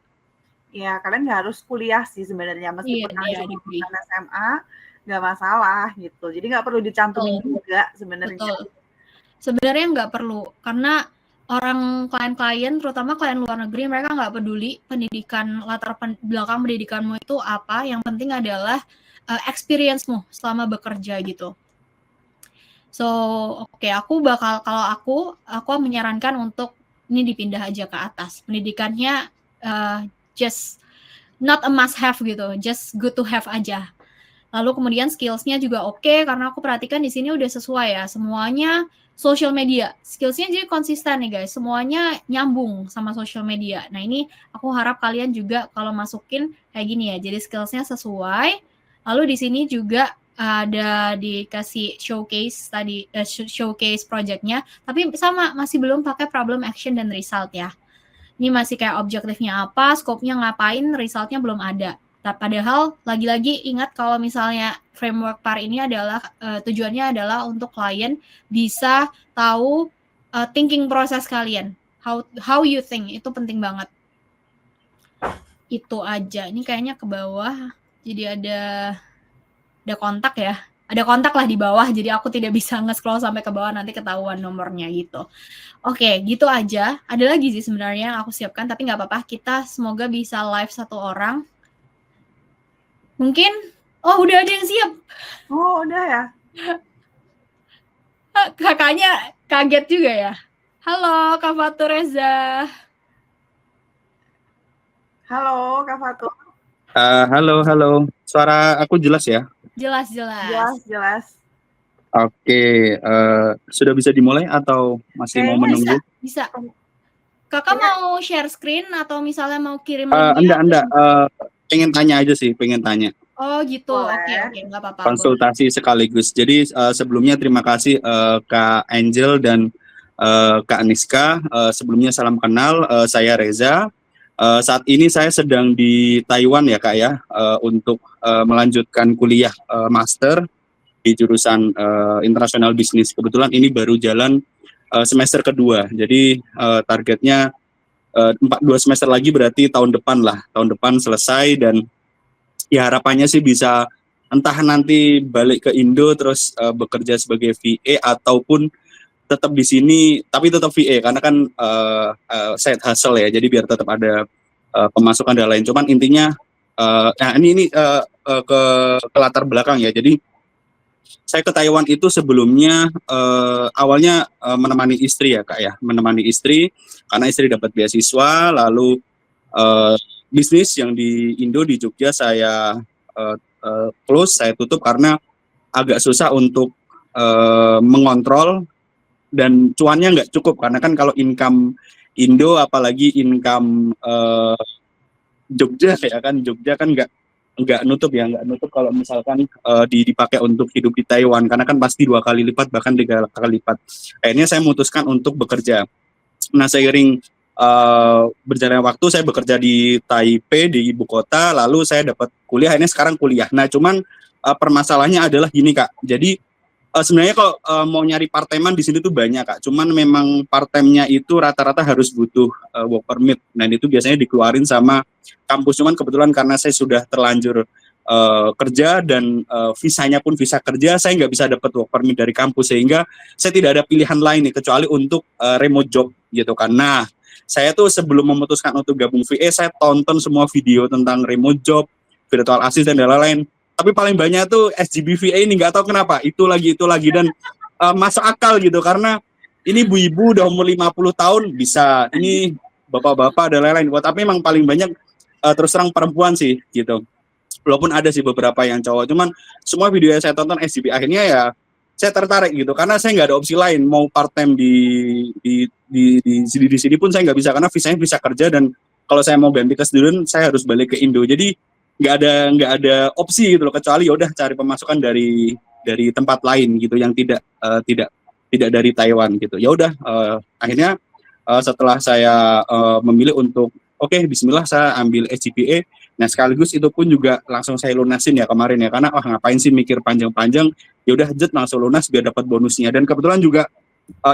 Ya, kalian nggak harus kuliah sih sebenarnya, meskipun kalian cuma lulusan SMA, nggak masalah gitu. Jadi nggak perlu dicantumin juga sebenarnya. Betul. Sebenarnya nggak perlu, karena orang klien-klien, terutama klien luar negeri, mereka nggak peduli pendidikan, latar belakang pendidikanmu itu apa, yang penting adalah experience-mu selama bekerja gitu. So, oke, kalau aku menyarankan untuk ini dipindah aja ke atas. Pendidikannya just not a must have gitu, just good to have aja. Lalu kemudian skills-nya juga oke, karena aku perhatikan di sini udah sesuai ya, semuanya social media. Skills-nya jadi konsisten nih guys, semuanya nyambung sama social media. Nah ini aku harap kalian juga kalau masukin kayak gini ya, jadi skills-nya sesuai. Lalu di sini juga ada dikasih showcase tadi, showcase project-nya, tapi sama masih belum pakai problem, action, dan result ya. Ini masih kayak objektifnya apa, scope-nya ngapain, result-nya belum ada. Padahal lagi-lagi ingat kalau misalnya framework PAR ini adalah tujuannya adalah untuk klien bisa tahu thinking proses kalian, how you think, itu penting banget. Itu aja. Ini kayaknya ke bawah, jadi ada kontak ya. Ada kontak lah di bawah, jadi aku tidak bisa nge-scroll sampai ke bawah, nanti ketahuan nomornya gitu. Oke, gitu aja. Ada lagi sih sebenarnya yang aku siapkan, tapi nggak apa-apa. Kita semoga bisa live 1 orang. Mungkin, udah ada yang siap. Oh, udah ya? Kakaknya kaget juga ya. Halo, Kak Fatur Reza. Halo, Kak Fatur. Halo. Suara aku jelas ya? Jelas. Oke, sudah bisa dimulai atau masih mau menunggu? Bisa. Kakak mau share screen atau misalnya mau kirim linknya? Enggak. Pengen tanya aja sih, Oh gitu, oke, nggak apa-apa. Konsultasi sekaligus. Jadi sebelumnya terima kasih Kak Angel dan Kak Niska. Sebelumnya salam kenal, saya Reza. Saat ini saya sedang di Taiwan ya Kak ya, untuk melanjutkan kuliah master di jurusan International Business. Kebetulan ini baru jalan semester kedua, jadi targetnya 2 semester lagi berarti tahun depan selesai, dan ya harapannya sih bisa entah nanti balik ke Indo terus bekerja sebagai VA ataupun tetap di sini tapi tetap VA, karena kan side hustle ya, jadi biar tetap ada pemasukan dan lain. Cuman intinya ini ke latar belakang ya. Jadi saya ke Taiwan itu sebelumnya awalnya menemani istri ya Kak ya, menemani istri karena istri dapat beasiswa, lalu bisnis yang di Indo di Jogja saya close, saya tutup karena agak susah untuk mengontrol dan cuannya nggak cukup, karena kan kalau income Indo apalagi income Jogja ya kan, Jogja kan nggak nutup kalau misalkan dipakai untuk hidup di Taiwan, karena kan pasti 2 kali lipat bahkan 3 kali lipat. Akhirnya saya memutuskan untuk bekerja. Nah seiring berjalannya waktu saya bekerja di Taipei, di ibu kota, lalu saya dapat kuliah, akhirnya sekarang kuliah. Nah cuman permasalahannya adalah gini Kak, jadi sebenarnya kalau mau nyari part-time-an di sini tuh banyak Kak, cuman memang part-time-nya itu rata-rata harus butuh work permit, dan itu biasanya dikeluarin sama kampus. Cuman kebetulan karena saya sudah terlanjur kerja dan visanya pun visa kerja, saya nggak bisa dapat work permit dari kampus, sehingga saya tidak ada pilihan lain nih kecuali untuk remote job gitu kan. Nah saya tuh sebelum memutuskan untuk gabung VA, saya tonton semua video tentang remote job, virtual assistant dan lain-lain. Tapi paling banyak tuh SGB VA ini, nggak tahu kenapa itu lagi dan masuk akal gitu, karena ini ibu-ibu udah umur 50 tahun bisa, ini bapak-bapak dan lain-lain. Tapi memang paling banyak terus terang perempuan sih gitu. Walaupun ada sih beberapa yang cowok, cuman semua video yang saya tonton SGB akhirnya ya saya tertarik gitu, karena saya nggak ada opsi lain, mau part time di sini pun saya nggak bisa karena visanya visa kerja, dan kalau saya mau ganti ke student saya harus balik ke Indo, jadi nggak ada opsi gitu loh, kecuali ya udah cari pemasukan dari tempat lain gitu yang tidak dari Taiwan gitu. Ya udah akhirnya setelah saya memilih untuk oke, bismillah saya ambil SGPA. Nah sekaligus itu pun juga langsung saya lunasin ya kemarin ya, karena ngapain sih mikir panjang-panjang, ya udah jet langsung lunas biar dapat bonusnya. Dan kebetulan juga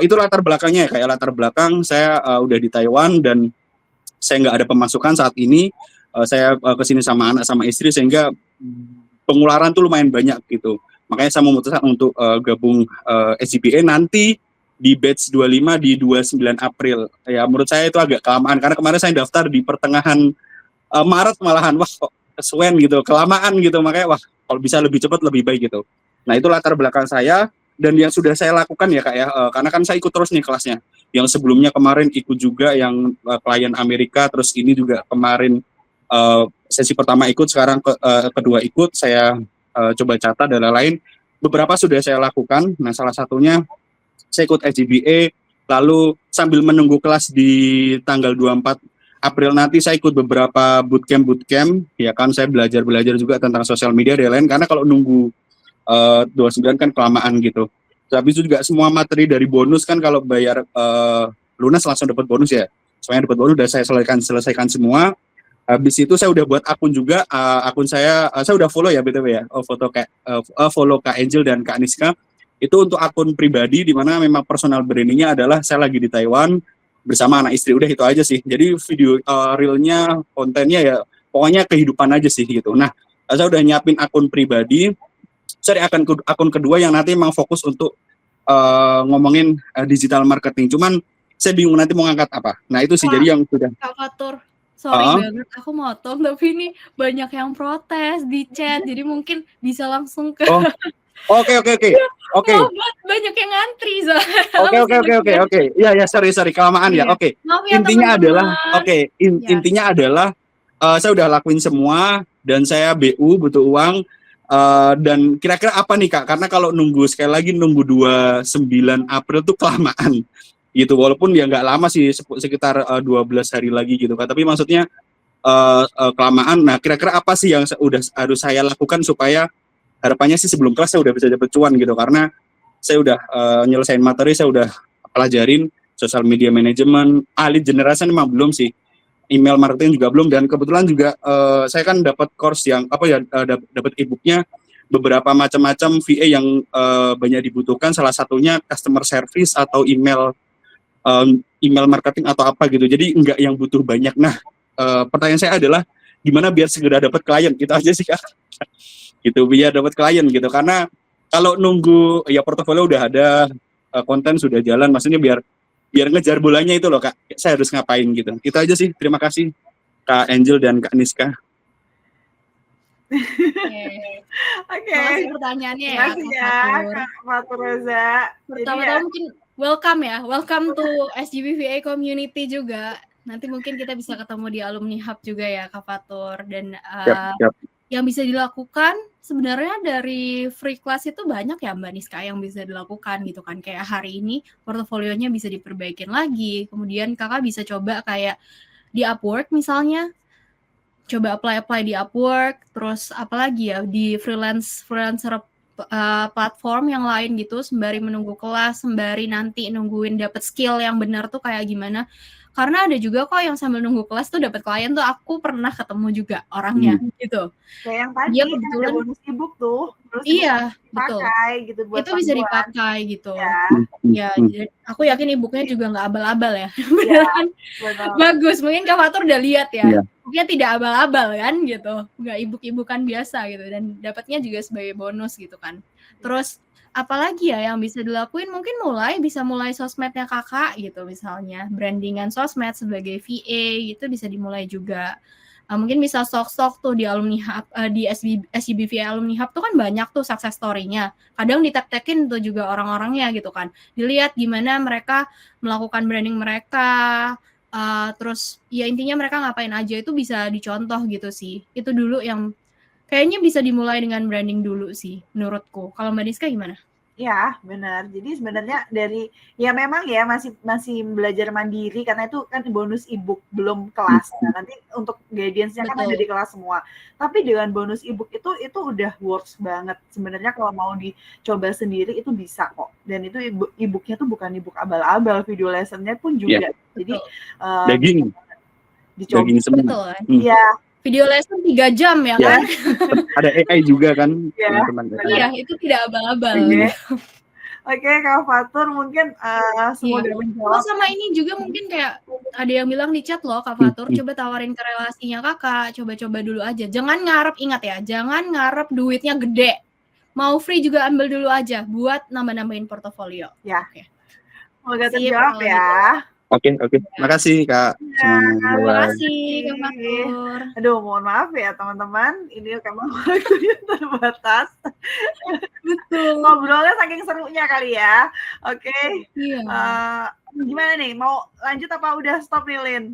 itu latar belakangnya ya, kayak latar belakang saya udah di Taiwan dan saya nggak ada pemasukan saat ini. Saya kesini sama anak sama istri sehingga pengeluaran tuh lumayan banyak gitu. Makanya saya memutuskan untuk gabung SGPA nanti di batch 25 di 29 April. Ya menurut saya itu agak kelamaan karena kemarin saya daftar di pertengahan Maret malahan. Wah kok kesuwen gitu, kelamaan gitu. Makanya wah kalau bisa lebih cepat lebih baik gitu. Nah itu latar belakang saya dan yang sudah saya lakukan ya Kak ya, karena kan saya ikut terus nih kelasnya. Yang sebelumnya kemarin ikut juga yang klien Amerika, terus ini juga kemarin sesi pertama ikut, sekarang kedua ikut, saya coba catat dan lain-lain. Beberapa sudah saya lakukan. Nah salah satunya saya ikut SGPA, lalu sambil menunggu kelas di tanggal 24 April nanti saya ikut beberapa bootcamp, ya kan saya belajar juga tentang sosial media dan lain-lain, karena kalau nunggu 29 kan kelamaan gitu. Habis itu juga semua materi dari bonus kan kalau bayar lunas langsung dapat bonus ya. Soalnya dapat bonus udah saya selesaikan semua. Habis itu saya udah buat akun juga, akun saya udah follow ya BTW ya, follow Kak Angel dan Kak Aniska. Itu untuk akun pribadi di mana memang personal brandingnya adalah saya lagi di Taiwan bersama anak istri, udah itu aja sih. Jadi video realnya, kontennya ya pokoknya kehidupan aja sih gitu. Nah saya udah nyiapin akun pribadi, akun kedua yang nanti memang fokus untuk ngomongin digital marketing. Cuman saya bingung nanti mau ngangkat apa. Nah itu sih jadi yang sudah. Kak Fatur, sorry banget aku motong, tapi ini banyak yang protes di chat, jadi mungkin bisa langsung ke. Oke. Banyak yang ngantri soalnya. Oke. Ya sorry kelamaan ya. Oke. Intinya adalah intinya adalah saya udah lakuin semua dan saya BU butuh uang. Dan kira-kira apa nih Kak? Karena kalau sekali lagi nunggu 29 April tuh kelamaan gitu. Walaupun ya nggak lama sih, sekitar 12 hari lagi gitu Kak. Tapi maksudnya kelamaan. Nah kira-kira apa sih yang harus saya lakukan supaya harapannya sih sebelum kelas saya udah bisa dapat cuan gitu. Karena saya udah nyelesain materi, saya udah pelajarin social media management, lead generation memang belum sih. Email marketing juga belum, dan kebetulan juga saya kan dapat course yang dapat e-booknya beberapa macam-macam VA yang banyak dibutuhkan, salah satunya customer service atau email marketing atau apa gitu. Jadi enggak yang butuh banyak. Nah, pertanyaan saya adalah gimana biar segera dapat klien, gitu aja sih Kak. Gitu biar dapat klien gitu. Karena kalau nunggu ya portofolio udah ada, konten sudah jalan, maksudnya biar ngejar bolanya itu loh Kak, saya harus ngapain gitu. Itu aja sih, terima kasih Kak Angel dan Kak Niska. Oke. Makasih pertanyaannya ya Kak Fatur Reza. Pertama-tama mungkin welcome to SGPVA community juga. Nanti mungkin kita bisa ketemu di alumni hub juga ya Kak Fatur. Dan yang bisa dilakukan sebenarnya dari free class itu banyak ya Mbak Niska yang bisa dilakukan gitu kan. Kayak hari ini portofolionya bisa diperbaikin lagi. Kemudian kakak bisa coba kayak di Upwork misalnya. Coba apply di Upwork. Terus apalagi ya di freelancer platform yang lain gitu. Sembari menunggu kelas, sembari nanti nungguin dapet skill yang benar tuh kayak gimana. Karena ada juga kok yang sambil nunggu kelas tuh dapat klien tuh, aku pernah ketemu juga orangnya gitu. Kayak yang tadi dia kebetulan ada bonus e-book tuh. Iya, betul. Gitu, buat itu bisa dipakai gitu. Ya, aku yakin e-booknya juga nggak abal-abal ya. Beneran bagus. Mungkin Kak Fatur udah lihat ya. Dia tidak abal-abal kan gitu. Nggak e-book-e-bookan biasa gitu. Dan dapatnya juga sebagai bonus gitu kan. Terus apalagi ya yang bisa dilakuin, mungkin bisa mulai sosmednya kakak gitu, misalnya brandingan sosmed sebagai VA gitu bisa dimulai juga. Mungkin bisa stok tuh di alumni hub, di SGBVA alumni hub tuh kan banyak tuh success story-nya, kadang ditek-tekin tuh juga orang-orangnya gitu kan, dilihat gimana mereka melakukan branding mereka, terus ya intinya mereka ngapain aja itu bisa dicontoh gitu sih. Itu dulu yang kayaknya bisa dimulai dengan branding dulu sih, menurutku. Kalau Mbak Niska gimana? Ya, benar. Jadi sebenarnya ya memang ya masih belajar mandiri karena itu kan bonus e-book belum kelas. Nah, nanti untuk guidance-nya kan ada di kelas semua. Tapi dengan bonus e-book itu udah works banget. Sebenarnya kalau mau dicoba sendiri itu bisa kok. Dan itu e-booknya tuh bukan e-book abal-abal, video lesson-nya pun juga. Jadi daging. dicoba. daging semua. Betul kan? Iya, Video lesson 3 jam ya Ya. kan? Ada AI juga kan, Iya, teman-teman. Iya, itu tidak abal-abal. Oke. Oke, Kak Fatur mungkin semoga Iya. Oh, menjawab. sama ini juga mungkin kayak ada yang bilang di chat loh, Kak Fatur, coba tawarin ke relasinya Kakak, coba-coba dulu aja. Jangan ngarep, ingat ya, jangan ngarep duitnya gede. Mau free juga ambil dulu aja buat nambah-nambahin portofolio. Ya. Oke. Semoga Sip, terjawab kalau ya. Oke. Makasih Kak. Semuanya. Terima Bye-bye. kasih, Kak Fatur. Aduh, mohon maaf ya teman-teman. Ini memang waktunya terbatas. Betul. Ngobrolnya saking serunya kali ya. Oke. Iya. Gimana nih? Mau lanjut apa udah stop nih, Lin?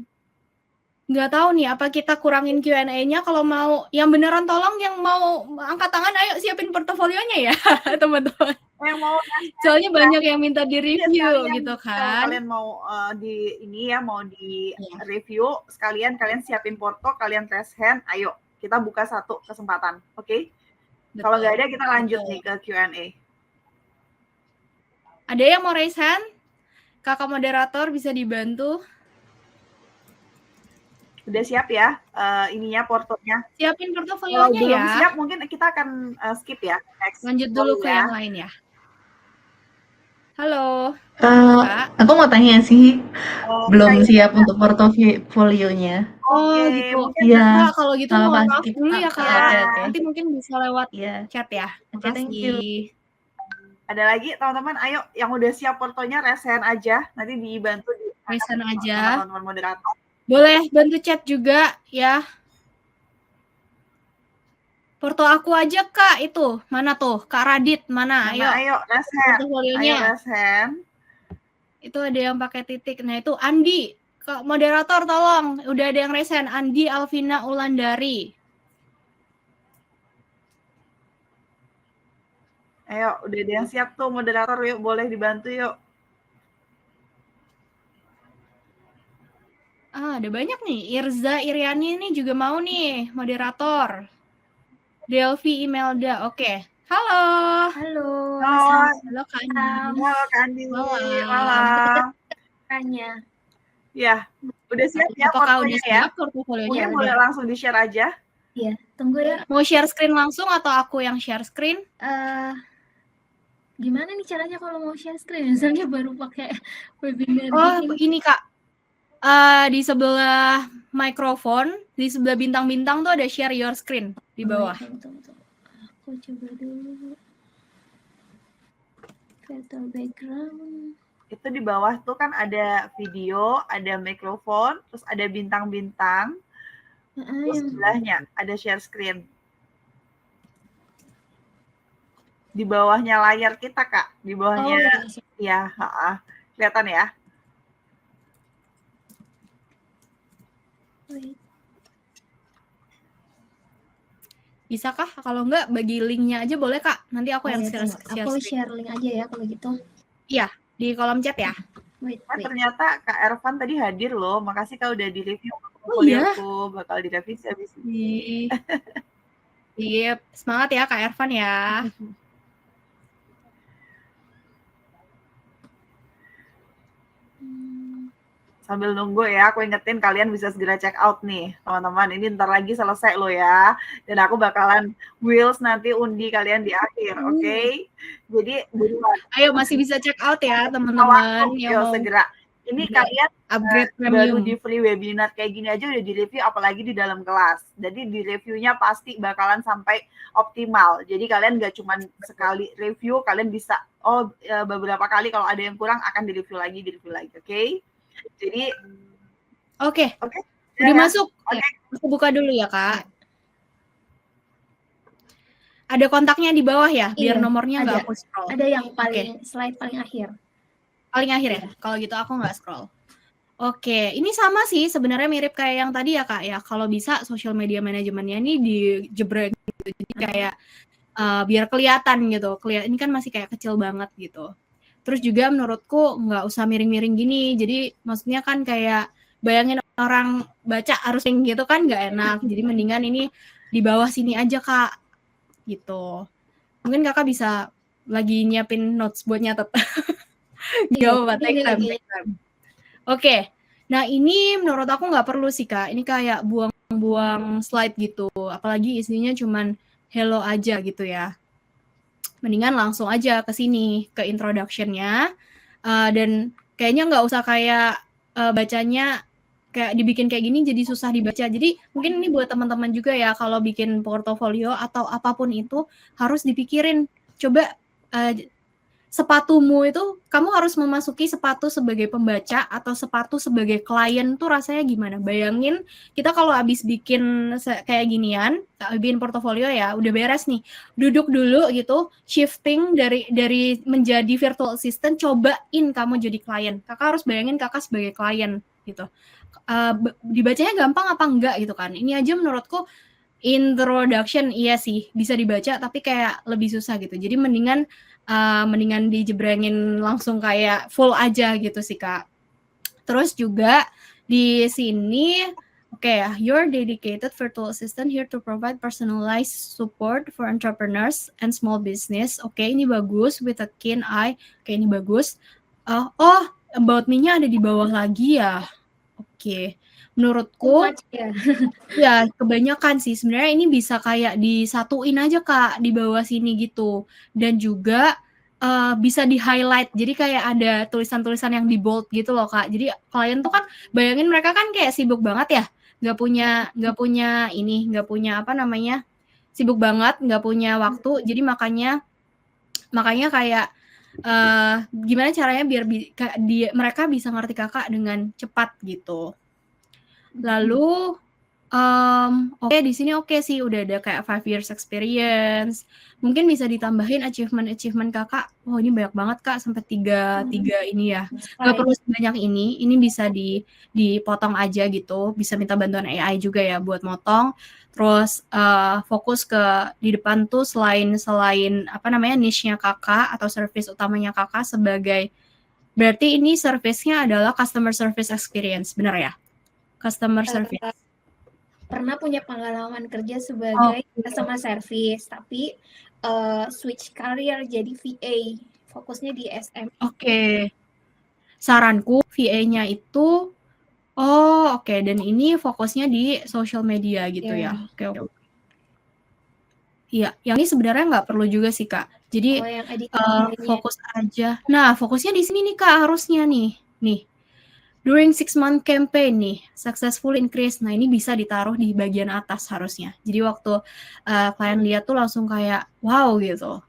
Nggak tahu nih, apa kita kurangin Q&A-nya? Kalau mau yang beneran tolong yang mau angkat tangan, ayo siapin portofolionya ya, teman-teman. Yang mau Soalnya banyak yang minta di-review sekalian, gitu kalau kan. kalian mau di ini ya, mau di review, sekalian kalian siapin porto, kalian raise hand, ayo kita buka satu kesempatan, oke? Kalau nggak ada kita lanjut nih ke Q&A. Ada yang mau raise hand? Kakak moderator bisa dibantu? Udah siap ya ininya portonya? Siapin Kalau portofolionya belum ya. siap mungkin kita akan skip ya. Next. Lanjut dulu ke yang lain ya. Halo. Aku mau tanya sih, belum siap untuk portofolionya. Oh gitu. Iya. Kak, kalau gitu mohon maaf dulu ya Kak. Oke. Nanti mungkin bisa lewat chat ya. Oke, thank you. Ada lagi teman-teman, ayo yang udah siap portonya raise hand aja, nanti dibantu di raise hand aja. Teman-teman moderator. Boleh bantu chat juga ya. Porto aku aja Kak itu. Mana tuh? Kak Radit, mana? Ayo raise hand. Portofolionya. Ayo raise hand. Itu ada yang pakai titik. Nah, itu Andi. Kak moderator tolong. Udah ada yang raise hand. Andi Alvina Ulandari. Ayo, udah ada yang siap tuh moderator, yuk boleh dibantu yuk. Ada banyak nih. Irza Iriani nih juga mau nih moderator. Delvi Imelda. Oke. Halo. Halo. Halo Kak Andi. Halo Kak Andi. Malam. Tanya. Ya, udah siap ya Apakah portofolionya udah siap portofolionya? Mungkin boleh langsung di-share aja. Iya, tunggu ya. Mau share screen langsung atau aku yang share screen? Gimana nih caranya kalau mau share screen? Misalnya baru pakai webinar. Oh, ini Kak. Di sebelah mikrofon, di sebelah bintang-bintang tuh ada share your screen di bawah. Tunggu. Aku coba dulu. Filter background. Itu di bawah tuh kan ada video, ada mikrofon, terus ada bintang-bintang. Terus sebelahnya ada share screen. Di bawahnya layar kita, Kak. Di bawahnya. Ya, kelihatan ya? Bisakah? Kalau enggak bagi linknya aja boleh Kak. Nanti aku yang share Aku share link aja ya kalau gitu. Iya, di kolom chat ya. Ternyata Kak Ervan tadi hadir loh. Makasih Kak udah di-review. Iya. Bakal direvisi habis ini. Iya, semangat ya Kak Ervan ya. Sambil nunggu ya, aku ingetin kalian bisa segera check out nih, teman-teman. Ini ntar lagi selesai loh ya. Dan aku bakalan wheels nanti undi kalian di akhir, oke? Jadi, ayo masih bisa check out ya, teman-teman. Yuk, segera. Ini kalian upgrade baru di free webinar kayak gini aja udah di-review, apalagi di dalam kelas. Jadi di reviewnya pasti bakalan sampai optimal. Jadi kalian nggak cuma sekali review, kalian bisa beberapa kali kalau ada yang kurang akan di-review lagi, oke? Jadi Oke. Udah masuk. Oke. Aku buka dulu ya, Kak. Ada kontaknya di bawah ya, biar nomornya nggak aku scroll. Ada yang slide paling akhir. Paling akhir ya? Kalau gitu aku nggak scroll. Oke, ini sama sih sebenarnya mirip kayak yang tadi ya Kak ya. Kalau bisa social media manajemennya ini dijebrek gitu. Jadi kayak biar kelihatan gitu. Ini kan masih kayak kecil banget gitu. Terus juga menurutku nggak usah miring-miring gini. Jadi maksudnya kan kayak bayangin orang baca harus gitu kan nggak enak. Jadi mendingan ini di bawah sini aja Kak. Gitu. Mungkin Kakak bisa lagi nyiapin notes buat nyatet. Gak apa-apa, take time. Oke, Nah ini menurut aku nggak perlu sih Kak, ini kayak buang-buang slide gitu, apalagi isinya cuman hello aja gitu ya. Mendingan langsung aja ke sini, ke introduction-nya, dan kayaknya nggak usah kayak bacanya kayak dibikin kayak gini jadi susah dibaca. Jadi mungkin ini buat teman-teman juga ya, kalau bikin portofolio atau apapun itu harus dipikirin. Coba sepatumu itu kamu harus memasuki sepatu sebagai pembaca atau sepatu sebagai klien tuh rasanya gimana? Bayangin kita kalau habis bikin kayak ginian, bikin portofolio ya, udah beres nih. Duduk dulu gitu, shifting dari menjadi virtual assistant, cobain kamu jadi klien. Kakak harus bayangin kakak sebagai klien gitu. Dibacanya gampang apa enggak gitu kan? Ini aja menurutku introduction iya sih bisa dibaca tapi kayak lebih susah gitu. Jadi mendingan dijebrangin langsung kayak full aja gitu sih Kak. Terus juga di sini ya, your dedicated virtual assistant here to provide personalized support for entrepreneurs and small business. Ini bagus, with a keen eye. Ini bagus. About me-nya ada di bawah lagi ya. Menurutku ya kebanyakan sih sebenarnya ini bisa kayak disatuin aja Kak di bawah sini gitu, dan juga bisa di highlight, jadi kayak ada tulisan-tulisan yang di bold gitu loh Kak. Jadi klien tuh kan bayangin mereka kan kayak sibuk banget ya, nggak punya apa namanya, sibuk banget, nggak punya waktu, jadi makanya kayak gimana caranya biar mereka bisa ngerti Kakak dengan cepat gitu. Lalu di sini sih udah ada kayak 5 years experience. Mungkin bisa ditambahin achievement Kakak. Ini banyak banget Kak, sampai 3 ini ya. Nggak perlu sebanyak ini. Ini bisa dipotong aja gitu. Bisa minta bantuan AI juga ya buat motong. Terus fokus ke di depan tuh selain apa namanya niche-nya Kakak atau service utamanya Kakak sebagai, berarti ini service-nya adalah customer service experience, benar ya? Customer service. Pernah punya pengalaman kerja sebagai customer service, tapi switch career jadi VA, fokusnya di SM. Saranku VA-nya itu dan ini fokusnya di social media gitu ya. Iya, yang ini sebenarnya nggak perlu juga sih Kak. Jadi fokus aja. Nah, fokusnya di sini nih Kak harusnya nih. During 6-month campaign nih, successful increase. Nah, ini bisa ditaruh di bagian atas harusnya. Jadi waktu klien lihat tuh langsung kayak, wow gitu.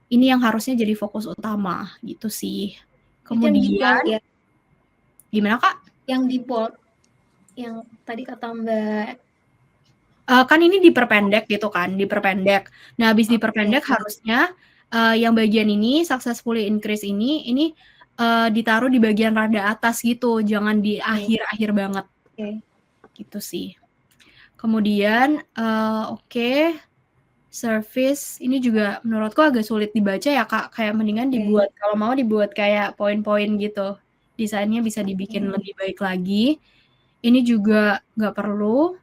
Ini yang harusnya jadi fokus utama gitu sih. Kemudian, ya. Gimana Kak? Yang di bold, yang tadi kata Mbak. Kan ini diperpendek gitu kan, diperpendek. Nah, habis diperpendek harusnya yang bagian ini, successfully increase ini ditaruh di bagian rada atas gitu, jangan di akhir-akhir banget. Gitu sih. Kemudian service ini juga menurutku agak sulit dibaca ya Kak, kayak mendingan dibuat, kalau mau dibuat kayak poin-poin gitu. Desainnya bisa dibikin lebih baik lagi. Ini juga nggak perlu.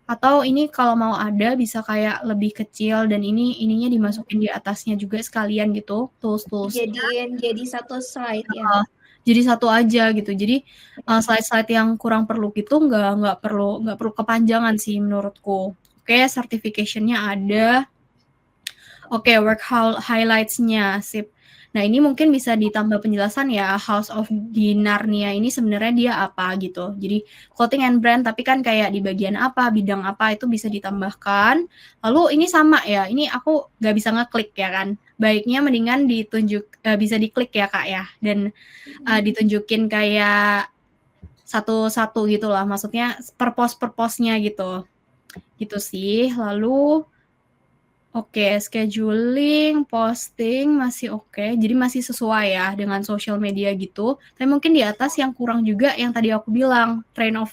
Atau ini kalau mau ada bisa kayak lebih kecil dan ininya dimasukin di atasnya juga sekalian gitu, tools-tools. Jadi satu slide ya. Jadi satu aja gitu. Jadi slide-slide yang kurang perlu gitu nggak perlu kepanjangan sih menurutku. Certification-nya ada. Work highlights-nya sip. Nah, ini mungkin bisa ditambah penjelasan ya, House of Narnia ini sebenarnya dia apa gitu. Jadi clothing and brand, tapi kan kayak di bagian apa, bidang apa itu bisa ditambahkan. Lalu ini sama ya, ini aku nggak bisa ngeklik ya kan. Baiknya mendingan bisa diklik ya Kak ya, dan ditunjukin kayak satu-satu gitu lah, maksudnya per pos-nya gitu. Gitu sih. Lalu scheduling, posting masih jadi masih sesuai ya dengan social media gitu. Tapi mungkin di atas yang kurang juga yang tadi aku bilang, train of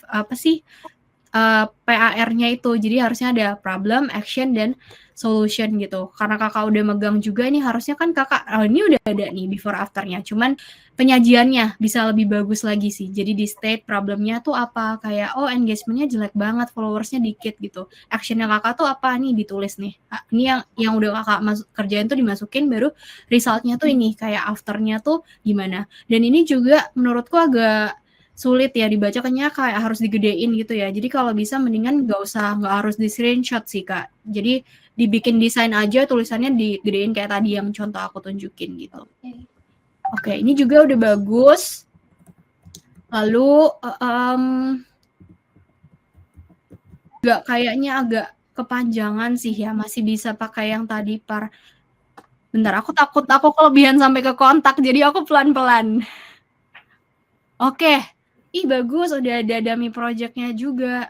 PAR-nya itu. Jadi harusnya ada problem, action, dan solution gitu. Karena Kakak udah megang juga nih, harusnya kan Kakak, ini udah ada nih before after-nya. Cuman penyajiannya bisa lebih bagus lagi sih. Jadi di state problemnya tuh apa, kayak engagement-nya jelek banget, followers-nya dikit gitu. Action-nya Kakak tuh apa nih, ditulis nih. Ini yang udah Kakak kerjain tuh dimasukin, baru result-nya tuh ini, kayak after-nya tuh gimana. Dan ini juga menurutku agak sulit ya dibaca, kayaknya kayak harus digedein gitu ya. Jadi kalau bisa mendingan nggak harus di screenshot sih Kak. Jadi dibikin desain aja, tulisannya digedein kayak tadi yang contoh aku tunjukin gitu. Oke, ini juga udah bagus. Lalu kayaknya agak kepanjangan sih ya, masih bisa pakai yang tadi bentar, aku takut aku kelebihan sampai ke kontak, jadi aku pelan-pelan. Oke, bagus, udah ada dummy project-nya juga.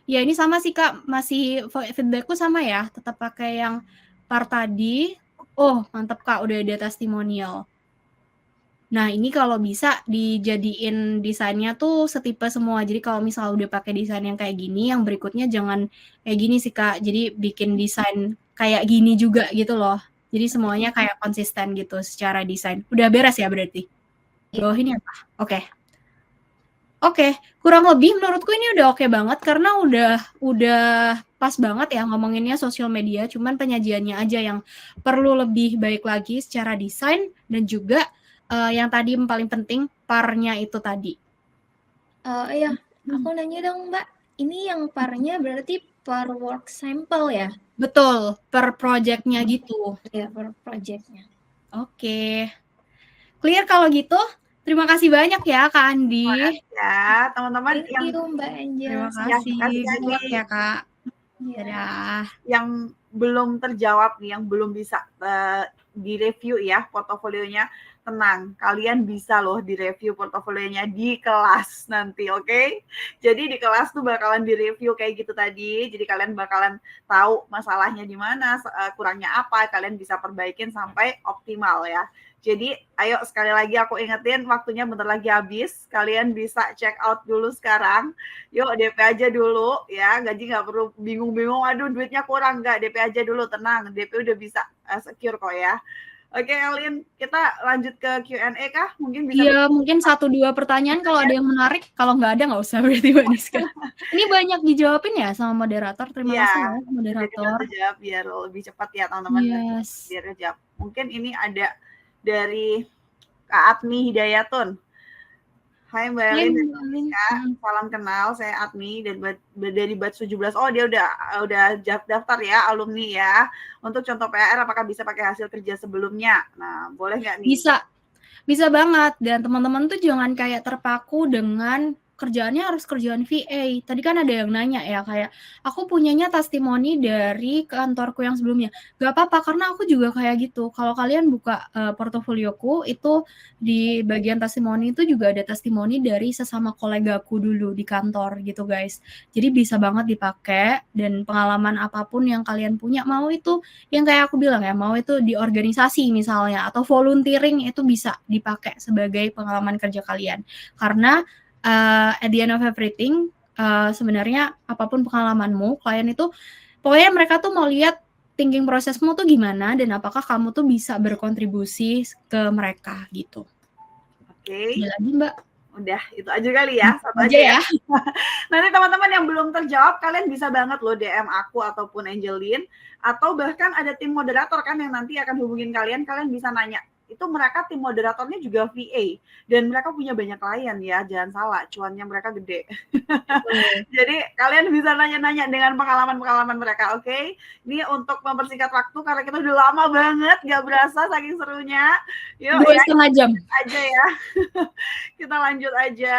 Ya ini sama sih Kak, masih feedbackku sama ya, tetap pakai yang tadi. Oh mantap Kak, udah ada testimonial. Nah ini kalau bisa dijadiin desainnya tuh setipe semua. Jadi kalau misalnya udah pakai desain yang kayak gini, yang berikutnya jangan kayak gini sih Kak. Jadi bikin desain kayak gini juga gitu loh. Jadi semuanya kayak konsisten gitu secara desain. Udah beres ya berarti? Bawah ini apa? Oke, kurang lebih menurutku ini udah oke banget karena udah pas banget ya ngomonginnya sosial media. Cuman penyajiannya aja yang perlu lebih baik lagi secara desain dan juga yang tadi yang paling penting parnya itu tadi. Iya, aku nanya dong Mbak, ini yang parnya berarti per work sample ya? Betul, per projectnya gitu. Iya, per projectnya. Oke. Clear kalau gitu. Terima kasih banyak ya Kak Andi. Terima kasih ya teman-teman. Thank you Mbak Angel. Terima kasih. Good luck ya Kak. Dadah. Yang belum terjawab nih, yang belum bisa direview ya portofolionya, tenang, kalian bisa loh direview portofolionya di kelas nanti, oke? Jadi di kelas tuh bakalan direview kayak gitu tadi, jadi kalian bakalan tahu masalahnya di mana, kurangnya apa, kalian bisa perbaikin sampai optimal ya. Jadi ayo sekali lagi aku ingetin, waktunya bentar lagi habis, kalian bisa check out dulu sekarang. Yuk DP aja dulu ya, gaji nggak perlu bingung-bingung, aduh duitnya kurang nggak, DP aja dulu, tenang, DP udah bisa secure kok ya. Oke Elin, kita lanjut ke Q&A kah? Mungkin bisa. Iya, mungkin 1-2 pertanyaan kalau ada yang menarik, kalau nggak ada nggak usah berarti Mbak Niska. Ini banyak dijawabin ya sama moderator, terima kasih ya moderator. Jawab biar lebih cepat ya teman-teman. Yes. Biar jawab. Mungkin ini ada dari Kak Atmi Hidayatun. Hai Mbak Elin, salam kenal, saya Atmi dan dari batch 17. Oh dia udah daftar ya alumni ya. Untuk contoh PR apakah bisa pakai hasil kerja sebelumnya? Nah boleh nggak nih? Bisa banget, dan teman-teman tuh jangan kayak terpaku dengan kerjaannya harus kerjaan VA. Tadi kan ada yang nanya ya kayak aku punyanya testimoni dari kantorku yang sebelumnya. Gak apa-apa karena aku juga kayak gitu. Kalau kalian buka portofolioku itu di bagian testimoni itu juga ada testimoni dari sesama kolegaku dulu di kantor gitu guys. Jadi bisa banget dipakai dan pengalaman apapun yang kalian punya, mau itu yang kayak aku bilang ya, mau itu di organisasi misalnya atau volunteering, itu bisa dipakai sebagai pengalaman kerja kalian. Karena at the end of everything, sebenarnya apapun pengalamanmu, klien itu pokoknya mereka tuh mau lihat thinking prosesmu tuh gimana dan apakah kamu tuh bisa berkontribusi ke mereka gitu. Oke. Ada lagi Mbak? Udah, itu aja kali ya. Satu aja ya. Nanti teman-teman yang belum terjawab, kalian bisa banget loh DM aku ataupun Angelin. Atau bahkan ada tim moderator kan yang nanti akan hubungin kalian bisa nanya. Itu mereka tim moderatornya juga VA. Dan mereka punya banyak klien ya, jangan salah, cuannya mereka gede. Jadi kalian bisa nanya-nanya dengan pengalaman-pengalaman mereka, oke? Ini untuk mempersingkat waktu, karena kita udah lama banget, gak berasa saking serunya. Yuk, 2,5 jam. Aja ya. Kita lanjut aja.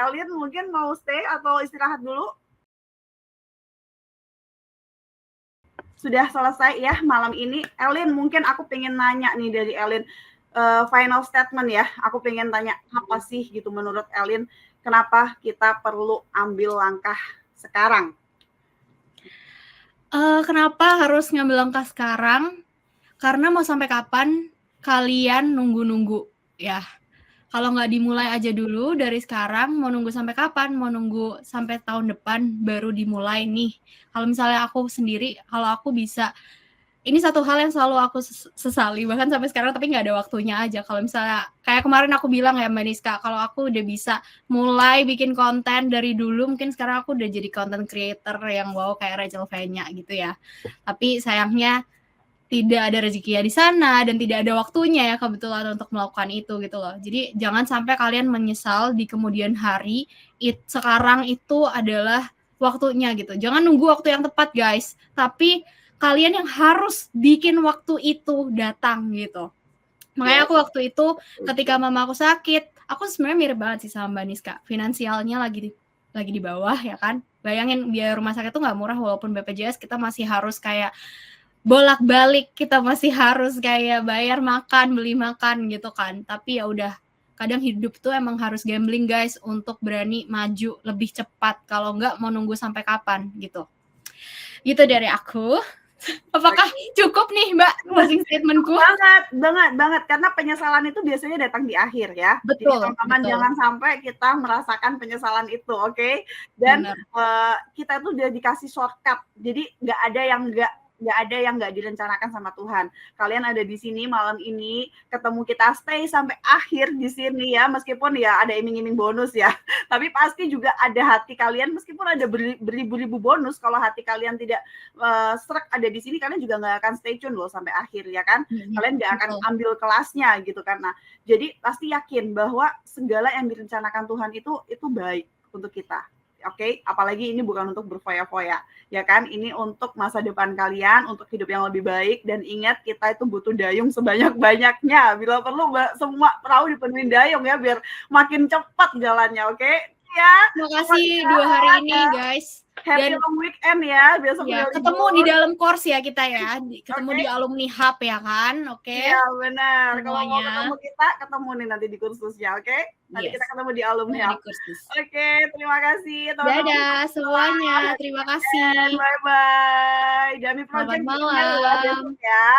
Elin mungkin mau stay atau istirahat dulu? Sudah selesai ya malam ini. Elin, mungkin aku pengen nanya nih dari Elin, final statement ya. Aku pengen tanya apa sih gitu menurut Elin, kenapa kita perlu ambil langkah sekarang? Kenapa harus ngambil langkah sekarang? Karena mau sampai kapan kalian nunggu-nunggu ya. Kalau nggak dimulai aja dulu dari sekarang, mau nunggu sampai kapan? Mau nunggu sampai tahun depan baru dimulai nih. Kalau misalnya aku sendiri, kalau aku bisa, ini satu hal yang selalu aku sesali, bahkan sampai sekarang, tapi nggak ada waktunya aja. Kalau misalnya, kayak kemarin aku bilang ya Mbak Niska, kalau aku udah bisa mulai bikin konten dari dulu, mungkin sekarang aku udah jadi content creator yang wow kayak Rachel Fenya gitu ya. Tapi sayangnya, tidak ada rezekinya di sana dan tidak ada waktunya ya kebetulan untuk melakukan itu gitu loh. Jadi jangan sampai kalian menyesal di kemudian hari. Sekarang itu adalah waktunya gitu. Jangan nunggu waktu yang tepat guys, tapi kalian yang harus bikin waktu itu datang gitu. Makanya aku waktu itu ketika mama aku sakit, aku sebenarnya mirip banget sih sama Mbak Niska. Finansialnya lagi di bawah ya kan. Bayangin biaya rumah sakit tuh nggak murah, walaupun BPJS kita masih harus kayak bolak-balik, kita masih harus kayak bayar makan, beli makan gitu kan. Tapi ya udah, kadang hidup tuh emang harus gambling guys untuk berani maju lebih cepat. Kalau nggak mau nunggu sampai kapan gitu. Gitu dari aku. Apakah cukup nih Mbak closing statementku? Banget. Karena penyesalan itu biasanya datang di akhir ya. Betul. Jadi teman-teman jangan sampai kita merasakan penyesalan itu, oke? Dan kita tuh udah dikasih shortcut. Jadi nggak ada yang nggak direncanakan sama Tuhan. Kalian ada di sini malam ini, ketemu kita stay sampai akhir di sini ya, meskipun ya ada iming-iming bonus ya. Tapi pasti juga ada hati kalian, meskipun ada beribu-ribu bonus, kalau hati kalian tidak serak ada di sini, kalian juga nggak akan stay tune loh sampai akhir ya kan. Kalian nggak akan ambil kelasnya gitu kan. Nah, jadi pasti yakin bahwa segala yang direncanakan Tuhan itu baik untuk kita. Oke, apalagi ini bukan untuk berfoya-foya, ya kan? Ini untuk masa depan kalian, untuk hidup yang lebih baik. Dan ingat, kita itu butuh dayung sebanyak-banyaknya. Bila perlu, semua perahu dipenuhi dayung ya, biar makin cepat jalannya, oke? Ya. Terima kasih 2 hari ini, guys. Happy long weekend ya, besok ya, ketemu di dalam course ya kita ya, ketemu di alumni hub ya kan, oke? Iya benar. Kalau mau ketemu kita, ketemu nih nanti di kursusnya, oke? Nanti kita ketemu di alumni hub. Oke, terima kasih. Dadah semuanya, terima kasih. Bye bye. Dami Project malam. Ya.